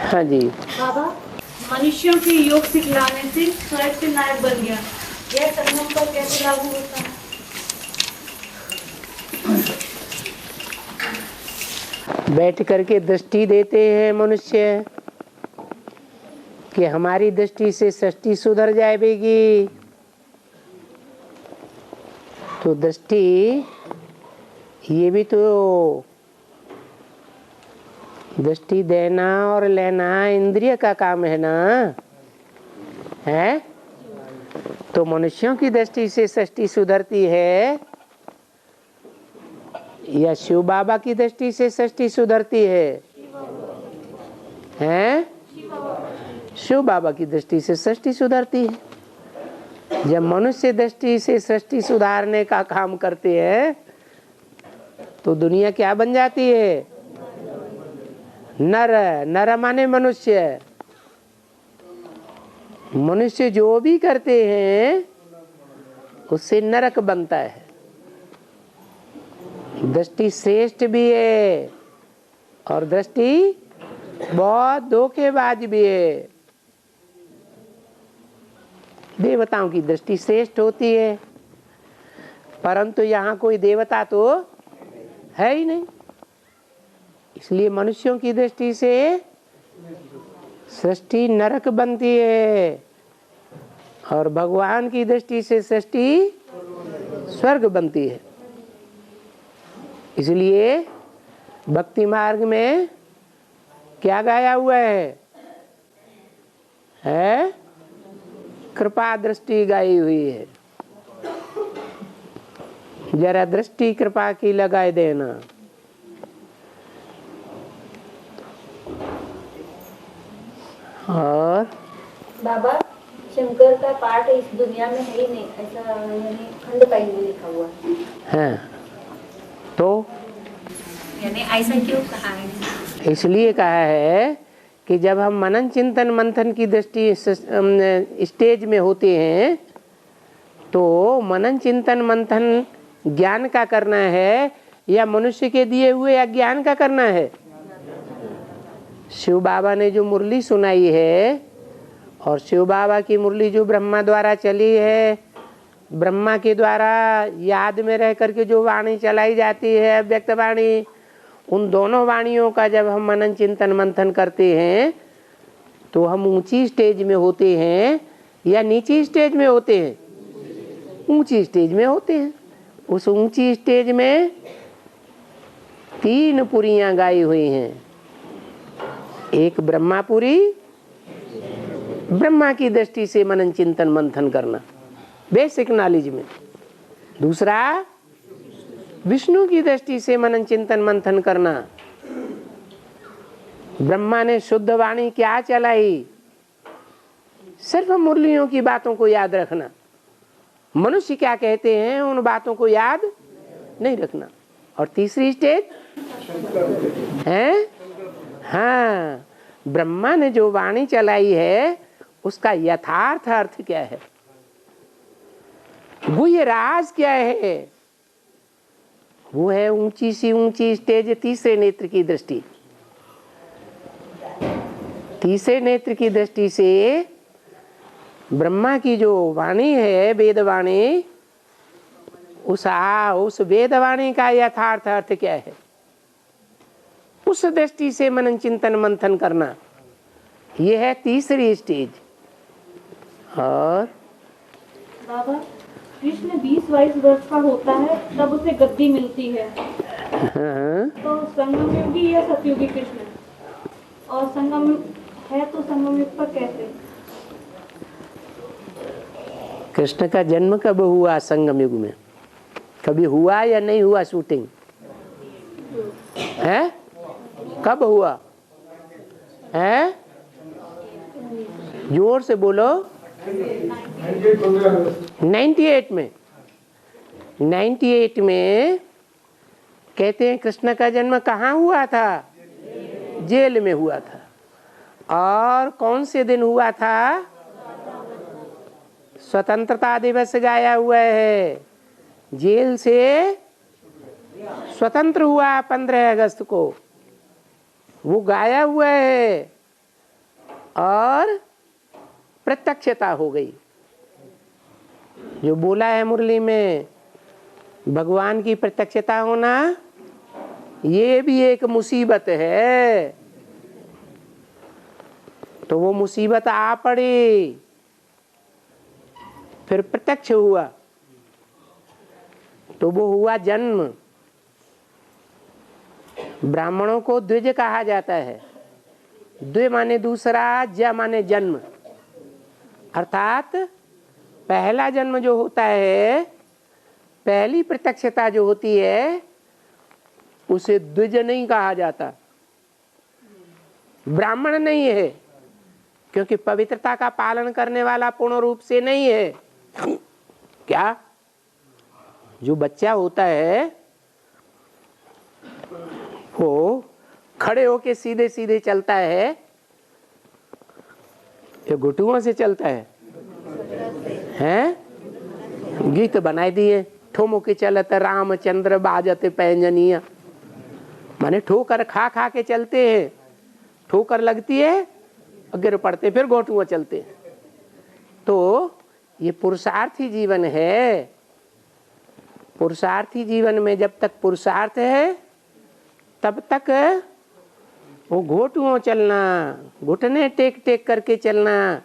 हाँ जी। बाबा, मनुष्यों के योग सिखलाने से स्वयं से नायक बन गया, यह संगम पर कैसे लागू होता है? बैठ करके दृष्टि देते हैं मनुष्य कि हमारी दृष्टि से सृष्टि सुधर जाएगी। तो दृष्टि ये भी तो दृष्टि देना और लेना इंद्रिय का काम है ना, है? तो मनुष्यों की दृष्टि से सृष्टि सुधरती है या शिव बाबा की दृष्टि से सृष्टि सुधरती है? हैं? शिव बाबा की दृष्टि से सृष्टि सुधरती है। जब मनुष्य दृष्टि से सृष्टि सुधारने का काम करते हैं तो दुनिया क्या बन जाती है? नर। नर माने मनुष्य। मनुष्य जो भी करते हैं उससे नरक बनता है। दृष्टि श्रेष्ठ भी है और दृष्टि बहुत धोखेबाज भी है। देवताओं की दृष्टि श्रेष्ठ होती है, परंतु यहाँ कोई देवता तो है ही नहीं, इसलिए मनुष्यों की दृष्टि से सृष्टि नरक बनती है और भगवान की दृष्टि से सृष्टि स्वर्ग बनती है। इसलिए भक्ति मार्ग में क्या गाया हुआ है? कृपा दृष्टि गाई हुई है। जरा दृष्टि कृपा की लगाए देना। और बाबा, शंकर का पाठ इस दुनिया में है ही नहीं, ऐसा यानी खंड पाई में लिखा हुआ है। तो यानी ऐसा क्यों कहा है? इसलिए कहा है कि जब हम मनन चिंतन मंथन की दृष्टि स्टेज में होते हैं तो मनन चिंतन मंथन ज्ञान का करना है या मनुष्य के दिए हुए अज्ञान का करना है? शिव बाबा ने जो मुरली सुनाई है और शिव बाबा की मुरली जो ब्रह्मा द्वारा चली है, ब्रह्मा के द्वारा याद में रह करके जो वाणी चलाई जाती है अव्यक्त वाणी, उन दोनों वाणियों का जब हम मनन चिंतन मंथन करते हैं तो हम ऊंची स्टेज में होते हैं या नीची स्टेज में होते हैं? ऊंची स्टेज में होते हैं। उस ऊंची स्टेज में 3 पुरियां गाई हुई हैं। एक ब्रह्मापुरी, ब्रह्मा की दृष्टि से मनन चिंतन मंथन करना बेसिक नॉलेज में। दूसरा विष्णु की दृष्टि से मनन चिंतन मंथन करना। ब्रह्मा ने शुद्ध वाणी क्या चलाई? सिर्फ मुरलियों की बातों को याद रखना। मनुष्य क्या कहते हैं उन बातों को याद नहीं रखना। और तीसरी स्टेज है, हाँ, ब्रह्मा ने जो वाणी चलाई है उसका यथार्थ अर्थ क्या है, गुह्य राज क्या है? वो है ऊंची सी ऊंची स्टेज, तीसरे नेत्र की दृष्टि। तीसरे नेत्र की दृष्टि से ब्रह्मा की जो वाणी है वेद वाणी, उस वेद वाणी का यथार्थ अर्थ क्या है, उस दृष्टि से मनन चिंतन मंथन करना, यह है तीसरी स्टेज। और बाबा, कृष्ण 20-22 वर्ष का होता है तब उसे गद्दी मिलती है। तो संगम युगी या सतयुगी कृष्ण? और संगम है तो संगम युग पर कैसे? कृष्ण का जन्म कब हुआ? संगम युग में कभी हुआ या नहीं हुआ? शूटिंग है? कब हुआ है? जोर से बोलो। 98 में। 98 में कहते हैं कृष्ण का जन्म कहाँ हुआ था? जेल में हुआ था। और कौन से दिन हुआ था? स्वतंत्रता दिवस गाया हुआ है। जेल से स्वतंत्र हुआ 15 अगस्त को, वो गाया हुआ है। और प्रत्यक्षता हो गई। जो बोला है मुरली में, भगवान की प्रत्यक्षता होना ये भी एक मुसीबत है। तो वो मुसीबत आ पड़ी, फिर प्रत्यक्ष हुआ, तो वो हुआ जन्म। ब्राह्मणों को द्विज कहा जाता है। द्वि माने दूसरा, ज माने जन्म, अर्थात पहला जन्म जो होता है, पहली प्रत्यक्षता जो होती है, उसे द्विज नहीं कहा जाता, ब्राह्मण नहीं है, क्योंकि पवित्रता का पालन करने वाला पूर्ण रूप से नहीं है। क्या जो बच्चा होता है वो खड़े होके सीधे सीधे चलता है या घुटुओं से चलता है? हैं? गीत बनाए दिए, ठोमो के चलत रामचंद्र बाजते पैंजनिया, माने ठोकर खा खा के चलते हैं, ठोकर लगती है और गिर पड़ते, फिर घोटुआ चलते। तो ये पुरुषार्थी जीवन है। पुरुषार्थी जीवन में जब तक पुरुषार्थ है तब तक वो घोटुओं चलना, घुटने टेक टेक करके चलना,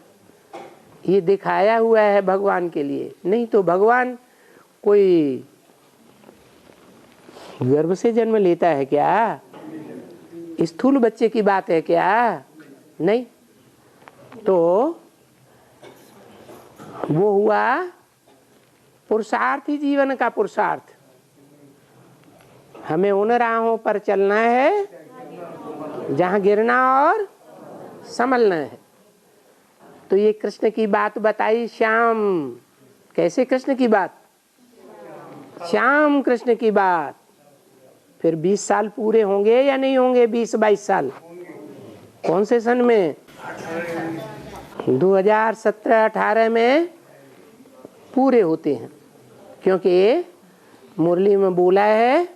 ये दिखाया हुआ है भगवान के लिए। नहीं तो भगवान कोई गर्भ से जन्म लेता है क्या? स्थूल बच्चे की बात है क्या? नहीं। तो वो हुआ पुरुषार्थी जीवन का पुरुषार्थ। हमें उन राहों पर चलना है जहां गिरना और संभलना है। तो ये कृष्ण की बात बताई श्याम। कैसे कृष्ण की बात? श्याम कृष्ण की बात। फिर 20 साल पूरे होंगे या नहीं होंगे? 20-22 साल कौन से सन में? 2017-18 में पूरे होते हैं, क्योंकि मुरली में बोला है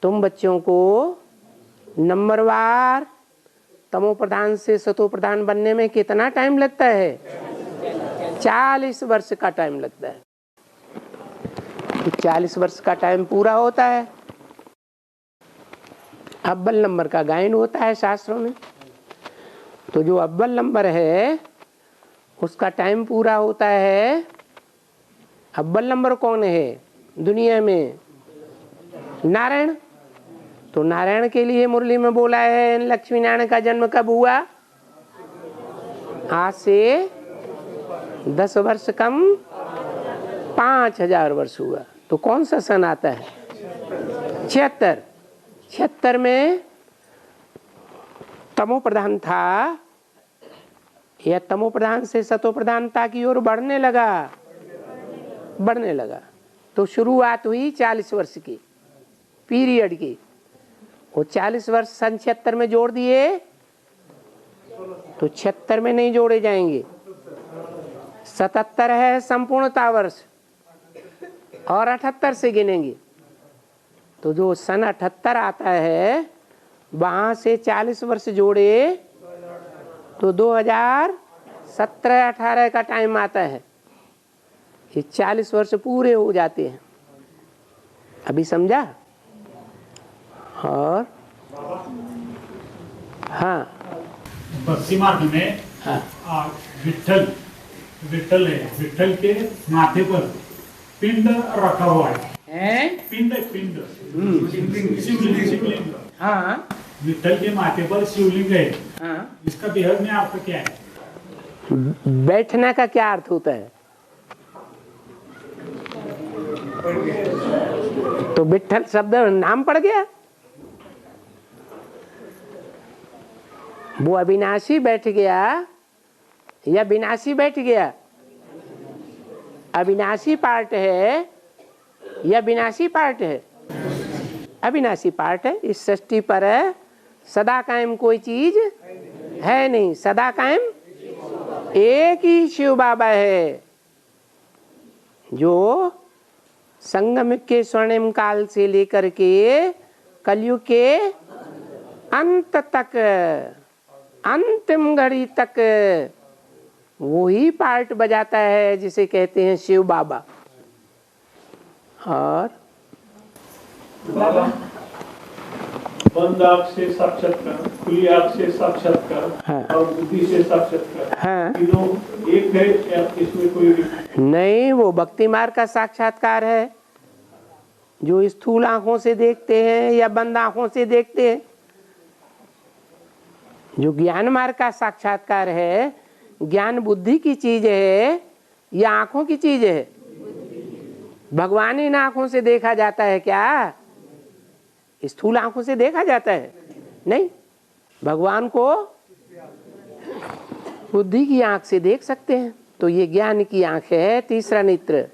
तुम बच्चों को नंबरवार तमो प्रधान से सतो प्रधान बनने में कितना टाइम लगता है? 40 वर्ष का टाइम लगता है। तो 40 वर्ष का टाइम पूरा होता है, अव्वल नंबर का गायन होता है शास्त्रों में। तो जो अव्वल नंबर है उसका टाइम पूरा होता है। अव्वल नंबर कौन है दुनिया में? नारायण। तो नारायण के लिए मुरली में बोला है लक्ष्मी नारायण का जन्म कब हुआ? आज से 10 वर्ष कम 5000 वर्ष हुआ। तो कौन सा सन आता है? 76। 76 में तमो प्रधान था, या तमो प्रधान से सतो प्रधानता की ओर बढ़ने लगा। तो शुरुआत हुई 40 वर्ष की पीरियड की। वो 40 वर्ष सन 76 में जोड़ दिए तो 76 में नहीं जोड़े जाएंगे। 77 है संपूर्णता वर्ष, और 78 से गिनेंगे। तो जो सन 78 आता है वहां से 40 वर्ष जोड़े तो 2017-18 का टाइम आता है। ये 40 वर्ष पूरे हो जाते हैं। अभी समझा? और हाँ, भक्ति मार्ग में हाँ, विठल है, विठल के माथे पर पिंड रखा हुआ है। पिंड शिवलिंग। हाँ, विठल के माथे पर शिवलिंग है। हाँ। इसका बेहद में अर्थ क्या है? बैठना का क्या अर्थ होता है? तो विठल शब्द नाम पड़ गया। वो अविनाशी बैठ गया या विनाशी बैठ गया? अविनाशी पार्ट है या विनाशी पार्ट है? अविनाशी पार्ट है। इस सृष्टि पर सदा कायम कोई चीज है नहीं। सदा कायम एक ही शिव बाबा है, जो संगम के स्वर्णिम काल से लेकर के कलयुग के अंत तक अंतिम घड़ी तक वो ही पार्ट बजाता है जिसे कहते हैं शिव बाबा। और बाबा बंद आँख से साक्षात्कार, खुली आँख से साक्षात्कार, हाँ। और बुद्धि से साक्षात्कार, हाँ। तीनों एक है या इसमें कोई नहीं, वो भक्ति मार्ग का साक्षात्कार है जो स्थूल आंखों से देखते हैं या बंद आंखों से देखते हैं। जो ज्ञान मार्ग का साक्षात्कार है, ज्ञान बुद्धि की चीज है या आंखों की चीज है? भगवान इन आंखों से देखा जाता है क्या? स्थूल आंखों से देखा जाता है? नहीं, भगवान को बुद्धि की आंख से देख सकते हैं। तो ये ज्ञान की आंख है, तीसरा नेत्र,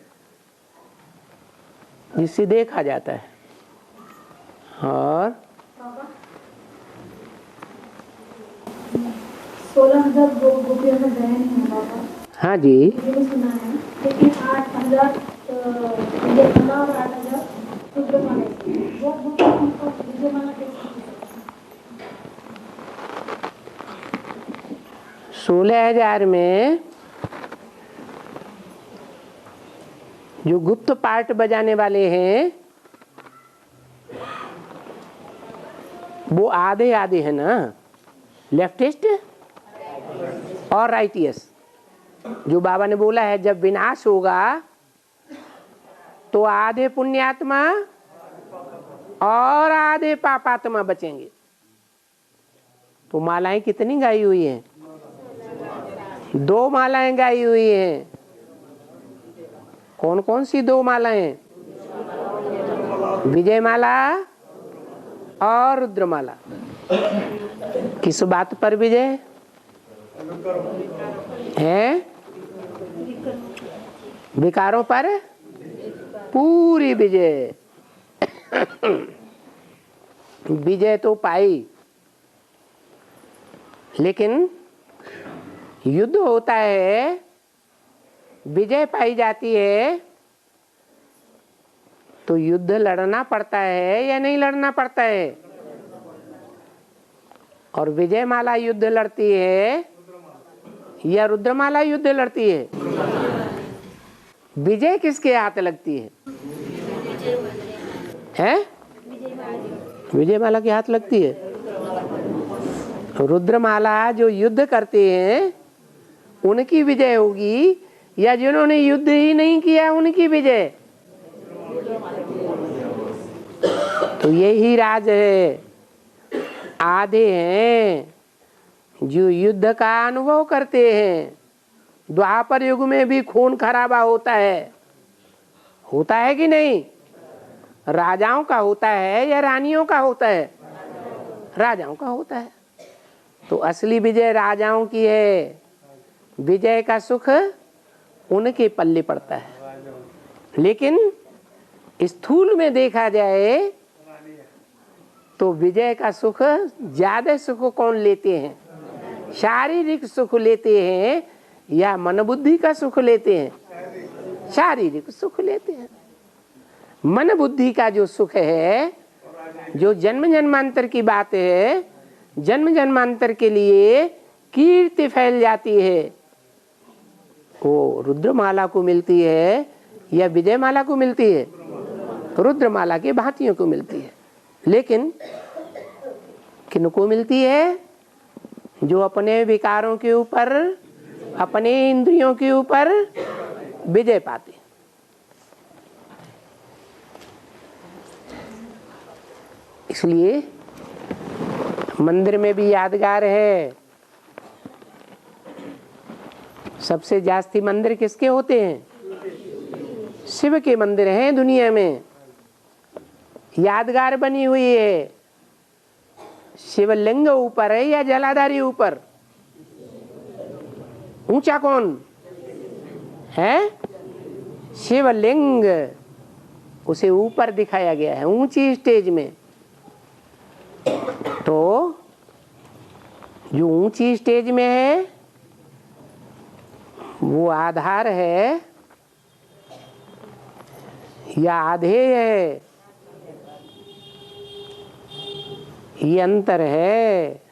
जिससे देखा जाता है। और 16,000 गोपियों में बहन है बाबा। हाँ जी, ये भी सुना है, लेकिन 8,000 विजयमाला और 8,000 रुद्रमाला, वो विजयमाला कैसे? 16,000 में जो गुप्त पार्ट बजाने वाले हैं वो आधे आधे है ना, लेफ्टिस्ट और राइटियस। जो बाबा ने बोला है जब विनाश होगा तो आधे पुण्यात्मा और आधे पापात्मा बचेंगे। तो मालाएं कितनी गाई हुई हैं? 2 मालाएं गाई हुई हैं। कौन कौन सी 2 मालाएं? विजय माला और रुद्रमाला। किस बात पर विजय है? विकारों पर पूरी विजय। विजय तो पाई, लेकिन युद्ध होता है, विजय पाई जाती है, तो युद्ध लड़ना पड़ता है या नहीं लड़ना पड़ता है? और विजय माला युद्ध लड़ती है या रुद्रमाला युद्ध लड़ती है? विजय किसके हाथ लगती है? हैं? विजय माला के हाथ लगती है। रुद्रमाला जो युद्ध करते हैं उनकी विजय होगी या जिन्होंने युद्ध ही नहीं किया उनकी विजय? तो यही राज है। आधे हैं जो युद्ध का अनुभव करते हैं। द्वापर युग में भी खून खराबा होता है कि नहीं? राजाओं का होता है या रानियों का होता है? राजाओं का होता है। तो असली विजय राजाओं की है। विजय का सुख उनके पल्ले पड़ता है। लेकिन स्थूल में देखा जाए तो विजय का सुख ज्यादा सुख कौन लेते हैं? शारीरिक सुख लेते हैं या मन बुद्धि का सुख लेते हैं? शारीरिक सुख लेते हैं। मन बुद्धि का जो सुख है, जो जन्म जन्मांतर की बात है, जन्म जन्मांतर के लिए कीर्ति फैल जाती है, वो रुद्रमाला को मिलती है या विजयमाला को मिलती है? रुद्रमाला के भांतियों को मिलती है। लेकिन किनको मिलती है? जो अपने विकारों के ऊपर, अपने इंद्रियों के ऊपर विजय पाते। इसलिए मंदिर में भी यादगार है। सबसे जास्ती मंदिर किसके होते हैं? शिव के मंदिर हैं दुनिया में। यादगार बनी हुई है। शिवलिंग ऊपर है या जलाधारी ऊपर? ऊंचा कौन है? शिवलिंग। उसे ऊपर दिखाया गया है, ऊंची स्टेज में। तो जो ऊंची स्टेज में है वो आधार है या आधेय है? ये अंतर है।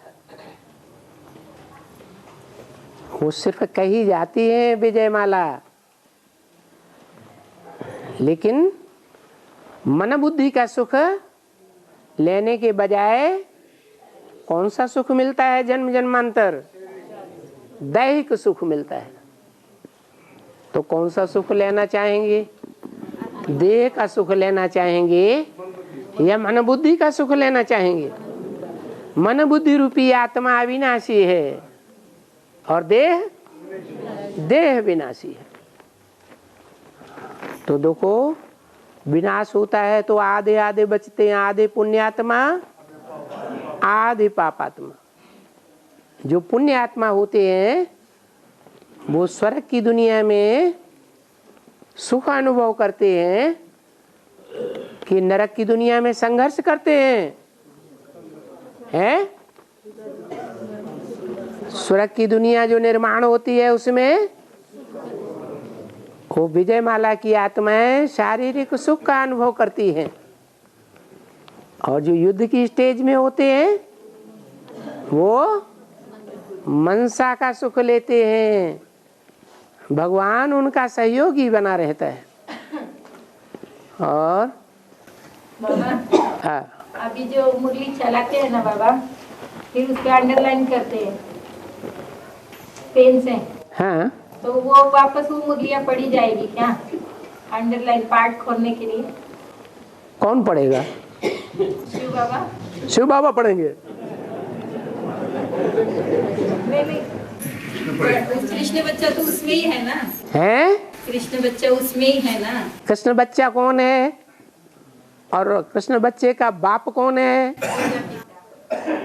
वो सिर्फ कही जाती है विजय माला, लेकिन मन बुद्धि का सुख लेने के बजाय कौन सा सुख मिलता है? जन्म जन्मांतर दैहिक सुख मिलता है। तो कौन सा सुख लेना चाहेंगे? देह का सुख लेना चाहेंगे या मन बुद्धि का सुख लेना चाहेंगे? मन बुद्धि रूपी आत्मा अविनाशी है और देह विनाशी है। तो देखो, विनाश होता है तो आधे आधे बचते हैं, आधे पुण्यात्मा आधे पापात्मा। जो पुण्य आत्मा होते हैं वो स्वर्ग की दुनिया में सुख अनुभव करते हैं कि नरक की दुनिया में संघर्ष करते हैं? स्वर्ग की दुनिया जो निर्माण होती है उसमें वो विजय माला की आत्माएं शारीरिक सुख का अनुभव करती हैं, और जो युद्ध की स्टेज में होते हैं वो मनसा का सुख लेते हैं। भगवान उनका सहयोगी बना रहता है। और बाबा, अभी जो मुरली चलाते हैं ना बाबा, फिर उसके अंडरलाइन करते हैं पेन से, हाँ, तो वो वापस वो मुरलियाँ पढ़ी जाएगी क्या? अंडरलाइन पार्ट खोलने के लिए कौन पढ़ेगा? शिव बाबा। शिव बाबा पढ़ेंगे। नहीं, कृष्ण बच्चा तो उसमें ही है ना? हैं? कृष्ण बच्चा उसमें ही है ना? कृष्ण बच्चा कौन है और कृष्ण बच्चे का बाप कौन है?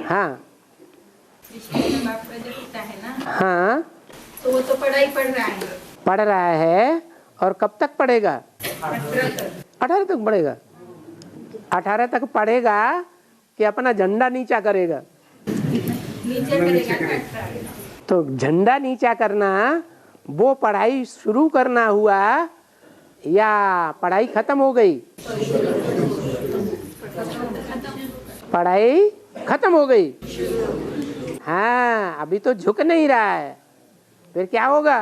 हाँ, कृष्ण का बाप प्रजापिता है ना? हाँ, तो वो तो पढ़ाई पढ़ रहा है। पढ़ रहा है। और कब तक पढ़ेगा? 18 तक पढ़ेगा। 18 तक पढ़ेगा कि अपना झंडा नीचा करेगा? नीचे करेगा। तो झंडा नीचा करना वो पढ़ाई शुरू करना हुआ या पढ़ाई खत्म हो गई? पढ़ाई खत्म हो गई। हाँ, अभी तो झुक नहीं रहा है, फिर क्या होगा?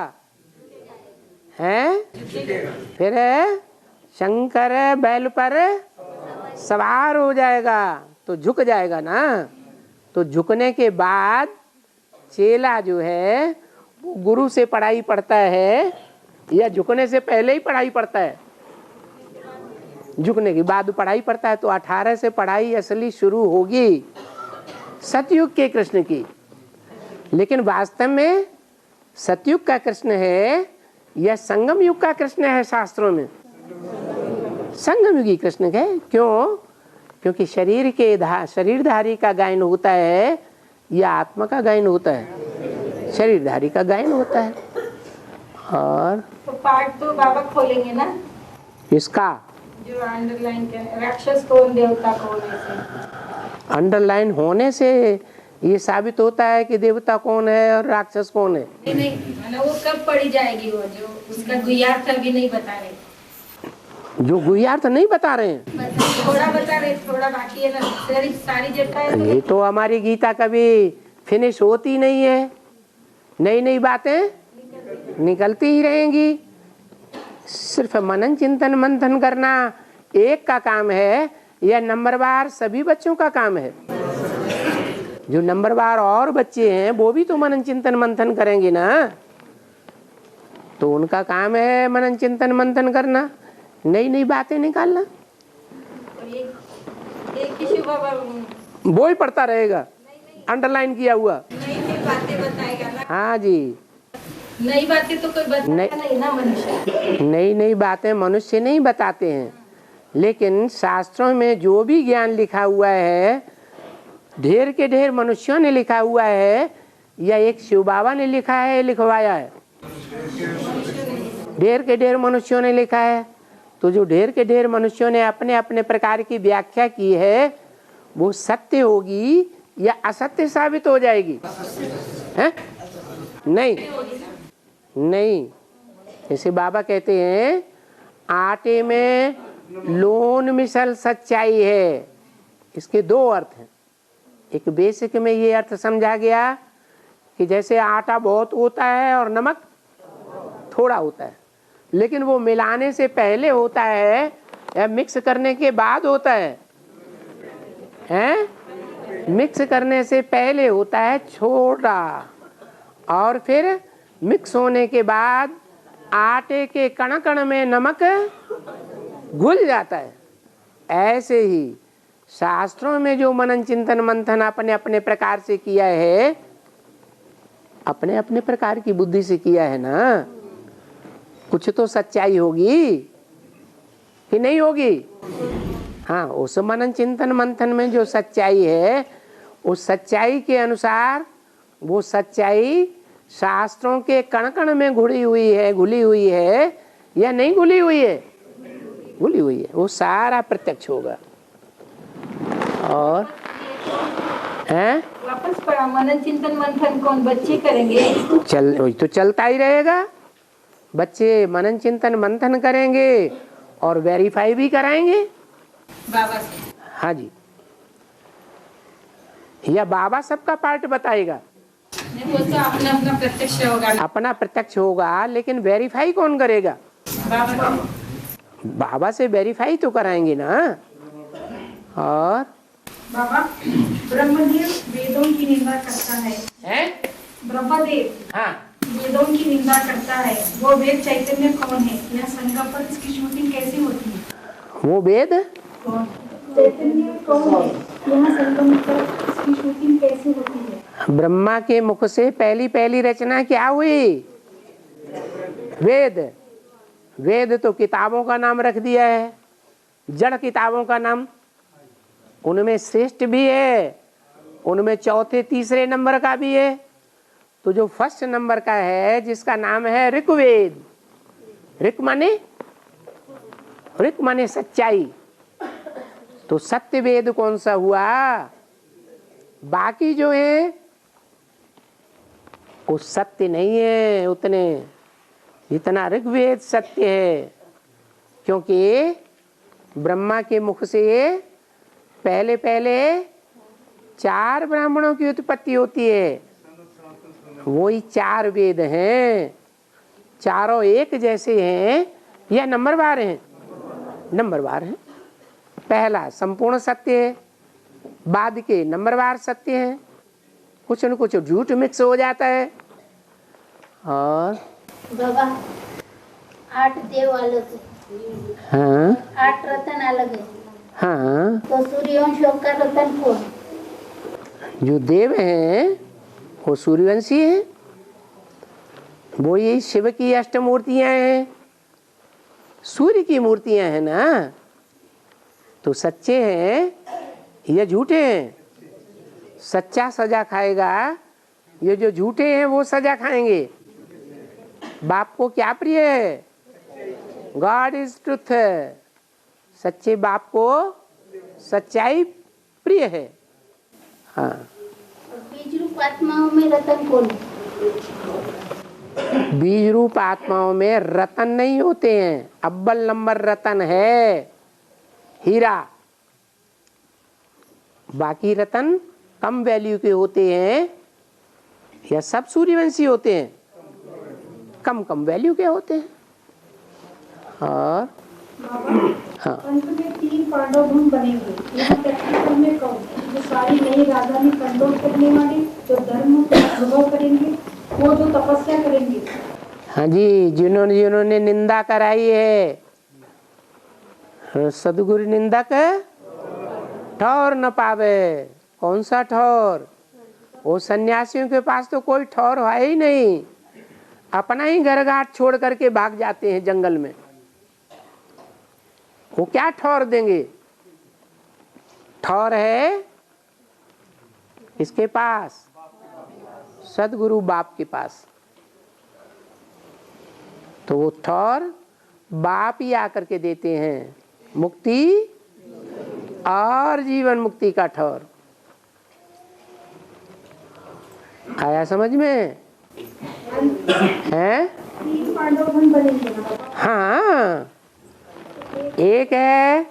हैं? फिर शंकर बैल पर सवार हो जाएगा तो झुक जाएगा ना। तो झुकने के बाद चेला जो है वो गुरु से पढ़ाई पढ़ता है या झुकने से पहले ही पढ़ाई पढ़ता है? झुकने के बाद पढ़ाई पढ़ता है। तो 18 से पढ़ाई असली शुरू होगी सतयुग के कृष्ण की। लेकिन वास्तव में सतयुग का कृष्ण है या संगम युग का कृष्ण है? शास्त्रों में संगम युगी कृष्ण है। क्यों? क्योंकि शरीरधारी का गायन होता है या आत्मा का गायन होता है? शरीरधारी का गायन होता है। और तो पार्ट तो बाबा खोलेंगे ना? इसका जो अंडरलाइन के राक्षस कौन देवता कौन है? अंडरलाइन होने से ये साबित होता है कि देवता कौन है और राक्षस कौन है। नहीं, मतलब वो कब पढ़ी जाएगी? वो जो उसका गुह्यार्थ अभी नहीं बता रहे। जो गुह्यार्थ नहीं बता रहे हैं, थोड़ा बता रहे, थोड़ा बाकी है ना। सारी जटा है ये तो हमारी गीता कभी फिनिश होती नहीं है। नई नई बातें निकलती ही रहेंगी। सिर्फ मनन चिंतन मंथन करना एक का काम है या नंबरवार सभी बच्चों का काम है? जो नंबरवार और बच्चे हैं वो भी तो मनन चिंतन मंथन करेंगे ना। तो उनका काम है मनन चिंतन मंथन करना, नई नई बातें निकालना। एक ही शिव बाबा वो ही पढ़ता रहेगा अंडरलाइन किया हुआ। नई नई बातें बताएगा ना। हाँ जी, नई बातें तो कोई बताता नहीं ना मनुष्य। नई नई बातें मनुष्य नहीं बताते हैं, लेकिन शास्त्रों में जो भी ज्ञान लिखा हुआ है ढेर के ढेर मनुष्यों ने लिखा हुआ है या एक शिव बाबा ने लिखा है, लिखवाया है? ढेर के ढेर मनुष्यों ने लिखा है। तो जो ढेर के ढेर मनुष्यों ने अपने अपने प्रकार की व्याख्या की है वो सत्य होगी या असत्य साबित हो जाएगी? है? नहीं नहीं। जैसे बाबा कहते हैं आटे में लोन मिसल सच्चाई है। इसके दो अर्थ हैं। एक बेसिक में ये अर्थ समझा गया कि जैसे आटा बहुत होता है और नमक थोड़ा होता है, लेकिन वो मिलाने से पहले होता है या मिक्स करने के बाद होता है? मिक्स करने से पहले होता है छोटा, और फिर मिक्स होने के बाद आटे के कण कण में नमक घुल जाता है। ऐसे ही शास्त्रों में जो मनन चिंतन मंथन अपने अपने प्रकार से किया है, अपने अपने प्रकार की बुद्धि से किया है ना, कुछ तो सच्चाई होगी कि नहीं होगी? हाँ, उस मनन चिंतन मंथन में जो सच्चाई है, उस सच्चाई के अनुसार वो सच्चाई शास्त्रों के कण कण में घुली हुई है, घुली हुई है या नहीं घुली हुई है? घुली हुई है, वो सारा प्रत्यक्ष होगा। और वापस पढ़ा, मनन चिंतन मंथन कौन बच्चे करेंगे? तो चलता ही रहेगा। बच्चे मनन चिंतन मंथन करेंगे और वेरीफाई भी कराएंगे बाबा से। हाँ जी, या बाबा सबका पार्ट बताएगा? वो तो अपना अपना प्रत्यक्ष होगा। अपना प्रत्यक्ष होगा, लेकिन वेरीफाई कौन करेगा? बाबा। बाबा से वेरीफाई तो कराएंगे ना। और बाबा, ब्रह्मदेव वेदों की निंदा करता है। ब्रह्मदेव हाँ, वेदों की निंदा करता है, वो वेद चैतन्य कौन है? यह संगम पर इसकी शूटिंग कैसी होती है? वो वेद चैतन्य कौन है? यहाँ संगम पर इसकी शूटिंग कैसी होती है? ब्रह्मा के मुख से पहली पहली रचना क्या हुई? वेद। वेद तो किताबों का नाम रख दिया है, जड़ किताबों का नाम। उनमें श्रेष्ठ भी है, उनमें चौथे तीसरे नंबर का भी है। तो जो फर्स्ट नंबर का है, जिसका नाम है ऋग्वेद। ऋक माने सच्चाई। तो सत्य वेद कौन सा हुआ? बाकी जो है वो सत्य नहीं है उतने जितना ऋग्वेद सत्य है, क्योंकि ब्रह्मा के मुख से पहले पहले 4 ब्राह्मणों की उत्पत्ति होती है। वही 4 वेद हैं, चारों एक जैसे हैं या नंबरवार हैं? नंबरवार हैं। पहला संपूर्ण सत्य है, बाद के नंबरवार सत्य हैं, कुछ न कुछ झूठ मिक्स हो जाता है। और बाबा 8 देव अलग है, हाँ 8 रतन अलग है, हाँ, तो सूर्यवंश का रतन कौन? जो देव हैं वो सूर्यवंशी हैं, वो ये शिव की अष्टमूर्तियां हैं, सूर्य की मूर्तियां हैं ना। तो सच्चे हैं या झूठे हैं? सच्चा सजा खाएगा, ये जो झूठे हैं वो सजा खाएंगे। बाप को क्या प्रिय है? God is truth. सच्चे बाप को सच्चाई प्रिय है। हाँ, बीज रूप आत्माओं में रतन कौन? बीज रूप आत्माओं में रतन नहीं होते हैं। अव्वल नंबर रतन है हीरा, बाकी रतन कम वैल्यू के होते हैं। या सब सूर्यवंशी होते हैं? कम कम वैल्यू के होते हैं। और हाँ, अंत में 3 पांडव धूम बनेंगे, यहाँ प्रैक्टिकल में कौन? जो सारी नई राजधानी कंट्रोल करने वाले, जो धर्म का अनुभव करेंगे, वो जो तपस्या करेंगे। हाँ जी, जिन्होंने निंदा कराई है, सदगुरु निंदक ठौर न पावे। कौन सा ठौर? वो सन्यासियों के पास तो कोई ठौर है ही नहीं, अपना ही घर घाट छोड़ करके भाग जाते हैं जंगल में। वो क्या ठौर देंगे? ठौर है किसके पास? सदगुरु बाप के पास। तो वो ठौर बाप ही आकर के देते हैं, मुक्ति और जीवन मुक्ति का ठौर। आया समझ में? हैं? 3 पांडव धूम बनेंगे ना? हाँ, एक है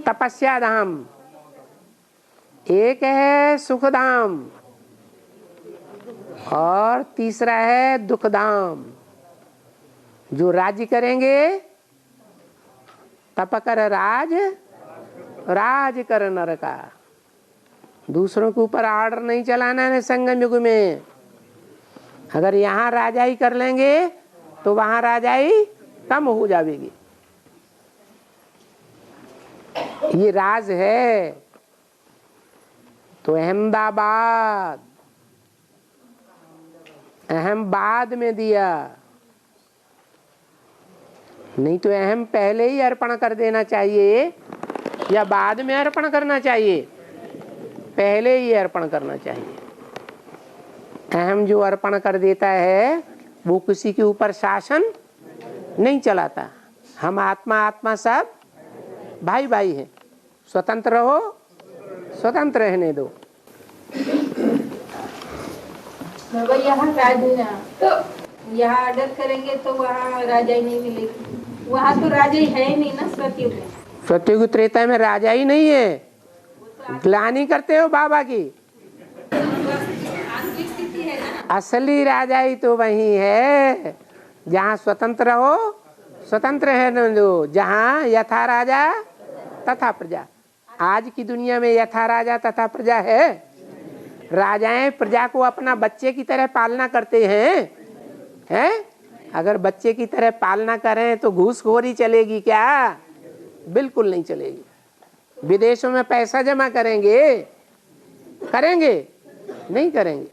तपस्या धाम, एक है सुख धाम, और तीसरा है दुखधाम। जो राज्य करेंगे तप कर राज, राज कर नर का। दूसरों के ऊपर आर्डर नहीं चलाना है संगम युग में। अगर यहाँ राजाई कर लेंगे तो वहां राजाई कम हो जाएगी। ये राज है। तो अहमदाबाद, अहम बाद में दिया, नहीं तो अहम पहले ही अर्पण कर देना चाहिए या बाद में अर्पण करना चाहिए? पहले ही अर्पण करना चाहिए। अहम जो अर्पण कर देता है वो किसी के ऊपर शासन नहीं चलाता। हम आत्मा आत्मा सब भाई भाई हैं। स्वतंत्र रहो, स्वतंत्र रहने दो। बाबा यहाँ तो यहाँ ऑर्डर करेंगे तो वहाँ राजाई नहीं मिलेगी। वहाँ तो राजाई है ही नहीं ना सतयुग में। सतयुग त्रेता में राजा ही नहीं है। ग्लानि करते हो बाबा की। असली राजाई तो वही है जहाँ स्वतंत्र हो, स्वतंत्र है दो। जहाँ यथा राजा तथा प्रजा। आज की दुनिया में यथा राजा तथा प्रजा है। राजाएं प्रजा को अपना बच्चे की तरह पालना करते हैं। अगर बच्चे की तरह पालना करें तो घूसखोरी चलेगी क्या? बिल्कुल नहीं चलेगी। विदेशों में पैसा जमा करेंगे, करेंगे? नहीं करेंगे।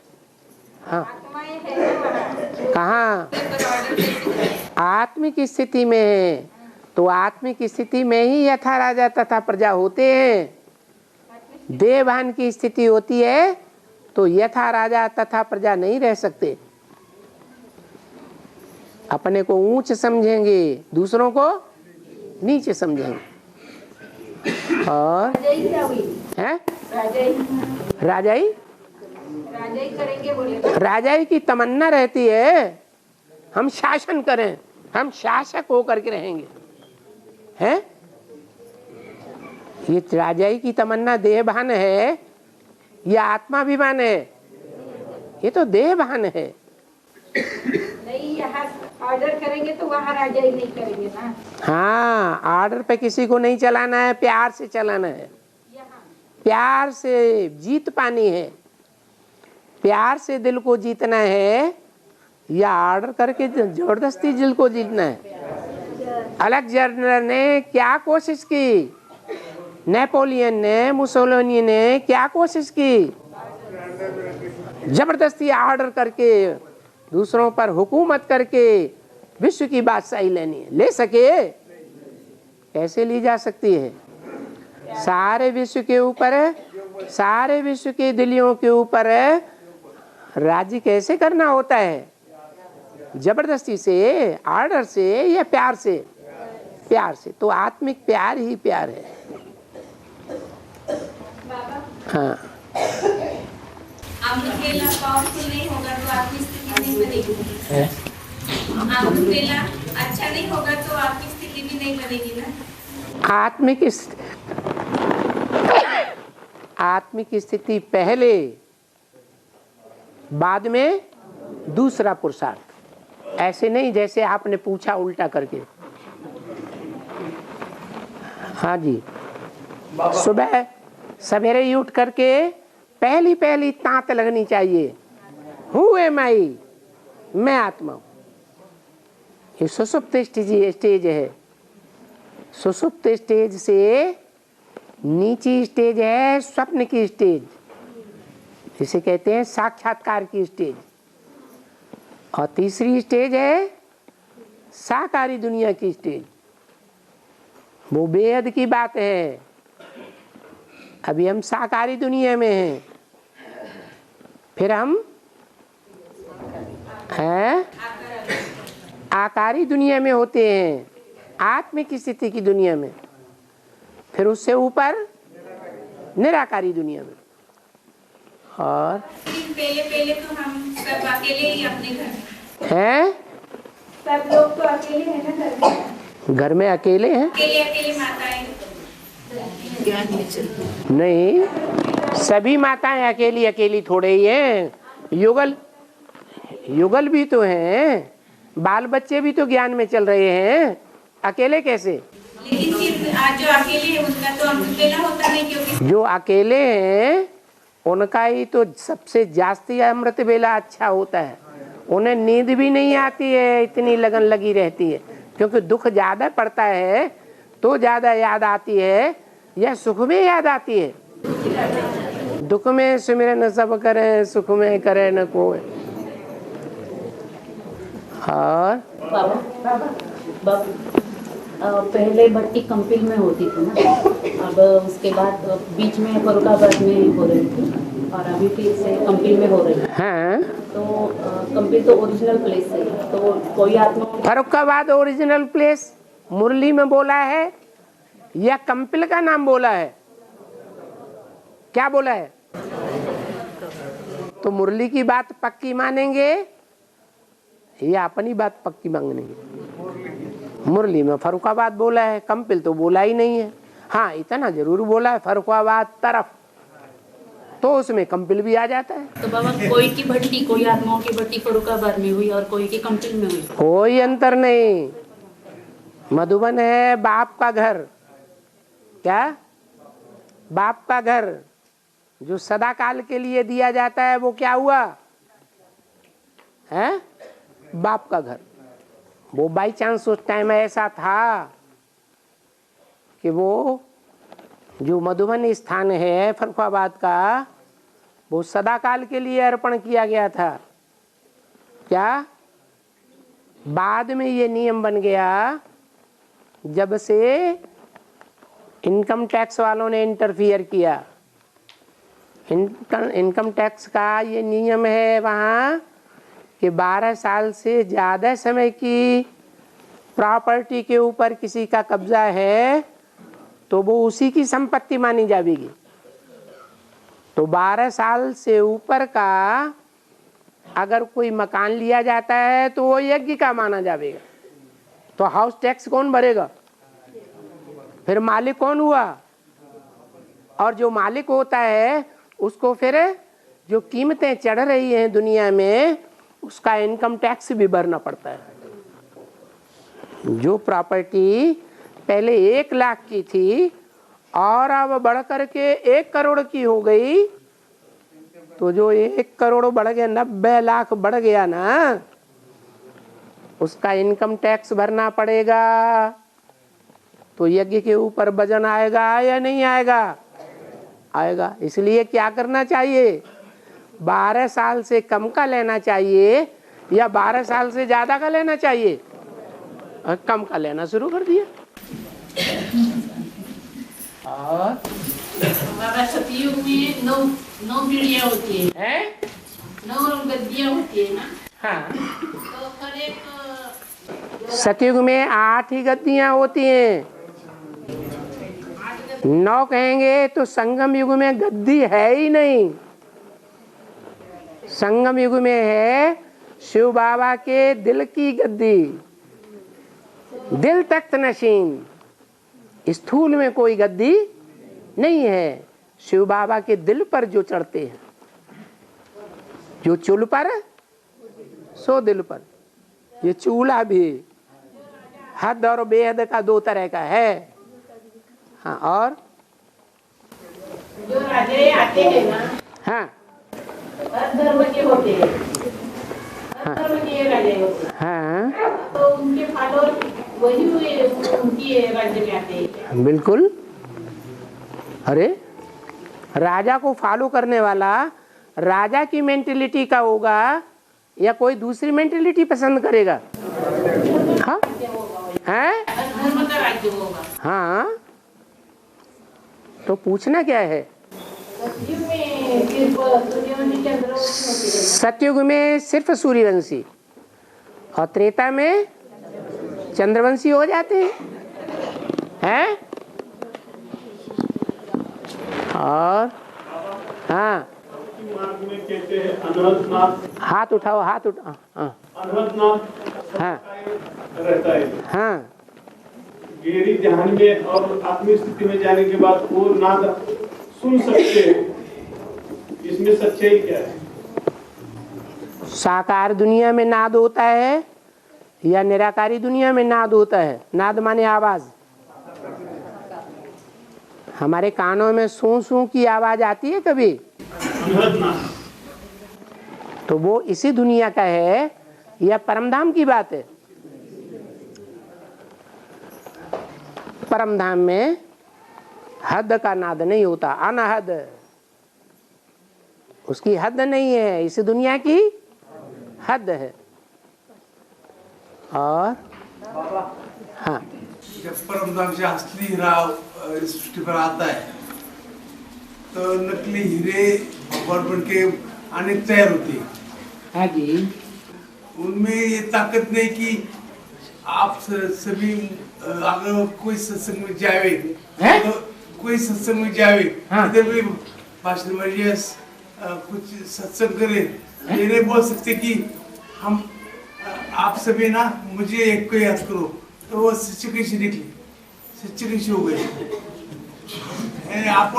हाँ, कहाँ? आत्मिक स्थिति में है तो आत्मिक स्थिति में ही यथा राजा तथा प्रजा होते हैं। देवभान की स्थिति होती है तो यथा राजा तथा प्रजा नहीं रह सकते। अपने को ऊंच समझेंगे, दूसरों को नीचे समझेंगे। और है राजाई करेंगे बोले। राजाई की तमन्ना रहती है हम शासन करें, हम शासक होकर के रहेंगे। हैं? ये राजाई की तमन्ना देहभान है या आत्माभिमान है? ये तो देहभान है। नहीं, यहाँ ऑर्डर करेंगे तो वहाँ राजाई नहीं करेंगे ना। हाँ, ऑर्डर पे किसी को नहीं चलाना है, प्यार से चलाना है। प्यार से जीत पानी है। प्यार से दिल को जीतना है या ऑर्डर करके जबरदस्ती दिल को जीतना है? अलेक्जेंडर ने क्या कोशिश की? नेपोलियन ने, मुसोलिनी ने क्या कोशिश की? जबरदस्ती ऑर्डर करके दूसरों पर हुकूमत करके विश्व की बादशाही लेनी है। ले सके? कैसे ली जा सकती है? सारे विश्व के ऊपर, सारे विश्व के दिलियों के ऊपर राज्य कैसे करना होता है? जबरदस्ती से, ऑर्डर से या प्यार से? प्यार से। तो आत्मिक प्यार ही प्यार है। हाँ, अकेला पावरफुल नहीं होगा तो आपकी स्थिति नहीं बनेगी। अकेला अच्छा नहीं होगा तो आपकी स्थिति भी नहीं बनेगी ना। आत्मिक स्थिति पहले, बाद में दूसरा पुरुषार्थ। ऐसे नहीं जैसे आपने पूछा उल्टा करके। हाँ जी, सुबह सवेरे ही उठ करके पहली तांत लगनी चाहिए। हूँ एम मैं आत्मा हूँ। ये सुषुप्त स्टेज है। सुषुप्त स्टेज से नीची स्टेज है स्वप्न की स्टेज, जिसे कहते हैं साक्षात्कार की स्टेज। और तीसरी स्टेज है साकारी दुनिया की स्टेज। वो बेहद की बात है। अभी हम साकारी दुनिया में हैं, फिर हम हैं आकारी दुनिया में होते हैं, आत्मिक स्थिति की दुनिया में, फिर उससे ऊपर निराकारी दुनिया में। और पहले तो हम सब अकेले ही अपने घर हैं, सब लोग तो अकेले हैं ना घर में अकेले हैं। अकेले माताएं नहीं, सभी माताएं अकेली थोड़े ही हैं। युगल भी तो हैं, बाल बच्चे भी तो ज्ञान में चल रहे हैं, अकेले कैसे? लेकिन फिर आज जो अकेले है उनका तो अमृत वेला होता नहीं, क्योंकि जो अकेले हैं उनका ही तो सबसे जास्ती अमृत वेला अच्छा होता है। उन्हें नींद भी नहीं आती है, इतनी लगन लगी रहती है, क्योंकि दुख ज्यादा पड़ता है तो ज्यादा याद आती है या सुख में याद आती है? दुख में सिमरन सब करे, सुख में करे न कोई। और पहले भट्टी कंपिल में होती थी ना, अब उसके बाद बीच में फरुखाबाद में हो रही थी और अभी फिर से कंपिल में हो रही है। हाँ, तो कंपिल तो ओरिजिनल प्लेस है, तो कोई आत्मा फरुखाबाद ओरिजिनल प्लेस मुरली में बोला है या कंपिल का नाम बोला है? क्या बोला है? तो मुरली की बात पक्की मानेंगे या अपनी बात पक्की मांगेंगे? मुरली में फरुखाबाद बोला है, कंपिल तो बोला ही नहीं है। हाँ, इतना जरूर बोला है फरुखाबाद तरफ, तो उसमें कंपिल भी आ जाता है। तो बाबा कोई की भट्टी, कोई आत्माओं की भट्टी फरुखाबाद में हुई और कोई की कंपिल में हुई, कोई अंतर नहीं। मधुबन है बाप का घर, क्या बाप का घर जो सदा काल के लिए दिया जाता है, वो क्या हुआ है? बाप का घर। वो बाई चांस उस टाइम ऐसा था कि वो जो मधुबन स्थान है फरुखाबाद का, वो सदा काल के लिए अर्पण किया गया था। क्या बाद में ये नियम बन गया जब से इनकम टैक्स वालों ने इंटरफियर किया। इनकम टैक्स का ये नियम है वहाँ कि 12 साल से ज़्यादा समय की प्रॉपर्टी के ऊपर किसी का कब्जा है तो वो उसी की संपत्ति मानी जाएगी। तो 12 साल से ऊपर का अगर कोई मकान लिया जाता है तो वो यज्ञ का माना जाएगा। तो हाउस टैक्स कौन भरेगा? फिर मालिक कौन हुआ? और जो मालिक होता है उसको फिर जो कीमतें चढ़ रही हैं दुनिया में, उसका इनकम टैक्स भी भरना पड़ता है। जो प्रॉपर्टी पहले 1 लाख की थी और अब बढ़ करके 1 करोड़ की हो गई, तो जो 1 करोड़ बढ़ गया, 90 लाख बढ़ गया ना, उसका इनकम टैक्स भरना पड़ेगा। तो यज्ञ के ऊपर वजन आएगा या नहीं आएगा? आएगा। इसलिए क्या करना चाहिए? 12 साल से कम का लेना चाहिए या 12 साल से ज्यादा का लेना चाहिए? कम का लेना शुरू कर दिया। और बाबा सतयुग में 9 पीढ़ियाँ होती है, 9 गद्दियाँ होती है ना। हाँ, तो हर एक सतयुग में 8 ही गद्दियाँ होती हैं। 9 कहेंगे तो संगम युग में गद्दी है ही नहीं। संगम युग में है शिव बाबा के दिल की गद्दी, दिल तख्त नशीन। स्थूल में कोई गद्दी नहीं है। शिव बाबा के दिल पर जो चढ़ते हैं, जो चूल पर सो दिल पर। ये चूल्हा भी हद और बेहद का 2 तरह का है। हाँ, और जो राजे आते हैं ना, हाँ, हर धर्म के होते हैं, हर धर्म के राजे होते हैं। हाँ, तो उनके फॉलोअर वही हुए, उनकी राज्य में आते हैं। बिल्कुल। अरे राजा को फॉलो करने वाला राजा की मेंटेलिटी का होगा या कोई दूसरी मेंटेलिटी पसंद करेगा? हाँ, हैं? हर धर्म का राज्य होगा। हाँ, तो पूछना क्या है? सतयुग में सिर्फ सूर्यवंशी चंद्रवंशी होते हैं। सतयुग में सिर्फ सूर्यवंशी और त्रेता में चंद्रवंशी हो जाते हैं। और हाँ, मार्ग में कहते हैं अनहदनाथ। हाथ उठाओ, हाथ उठाओ। हाँ, अनहदनाथ हाँ, रहता है। हाँ, गहरी ध्यान में और आत्मिक स्थिति में जाने के बाद वो नाद सुन सकते हैं। इसमें सच्चाई क्या है? साकार दुनिया में नाद होता है या निराकारी दुनिया में नाद होता है? नाद माने आवाज। हमारे कानों में सू सू की आवाज आती है कभी? तो वो इसी दुनिया का है या परमधाम की बात है? परमधाम में हद का नाद नहीं होता, अनहद, उसकी हद नहीं है, इस दुनिया की हद है। और हाँ, जब परमधाम से असली हीरा इस सृष्टि पर आता है तो नकली हीरे भगवान बन के आने तैयार होती है। हाँ जी। उनमें ये ताकत नहीं कि आप सभी अगर कोई सत्संग में जावे तो कोई सत्संग में जावे, इधर भी भाषण में कुछ सत्संग करे, ये नहीं बोल सकते कि हम आप सभी ना मुझे एक को याद करो, तो वो सच्चे कैसे निकले, सच्चे कैसे हो गए? आप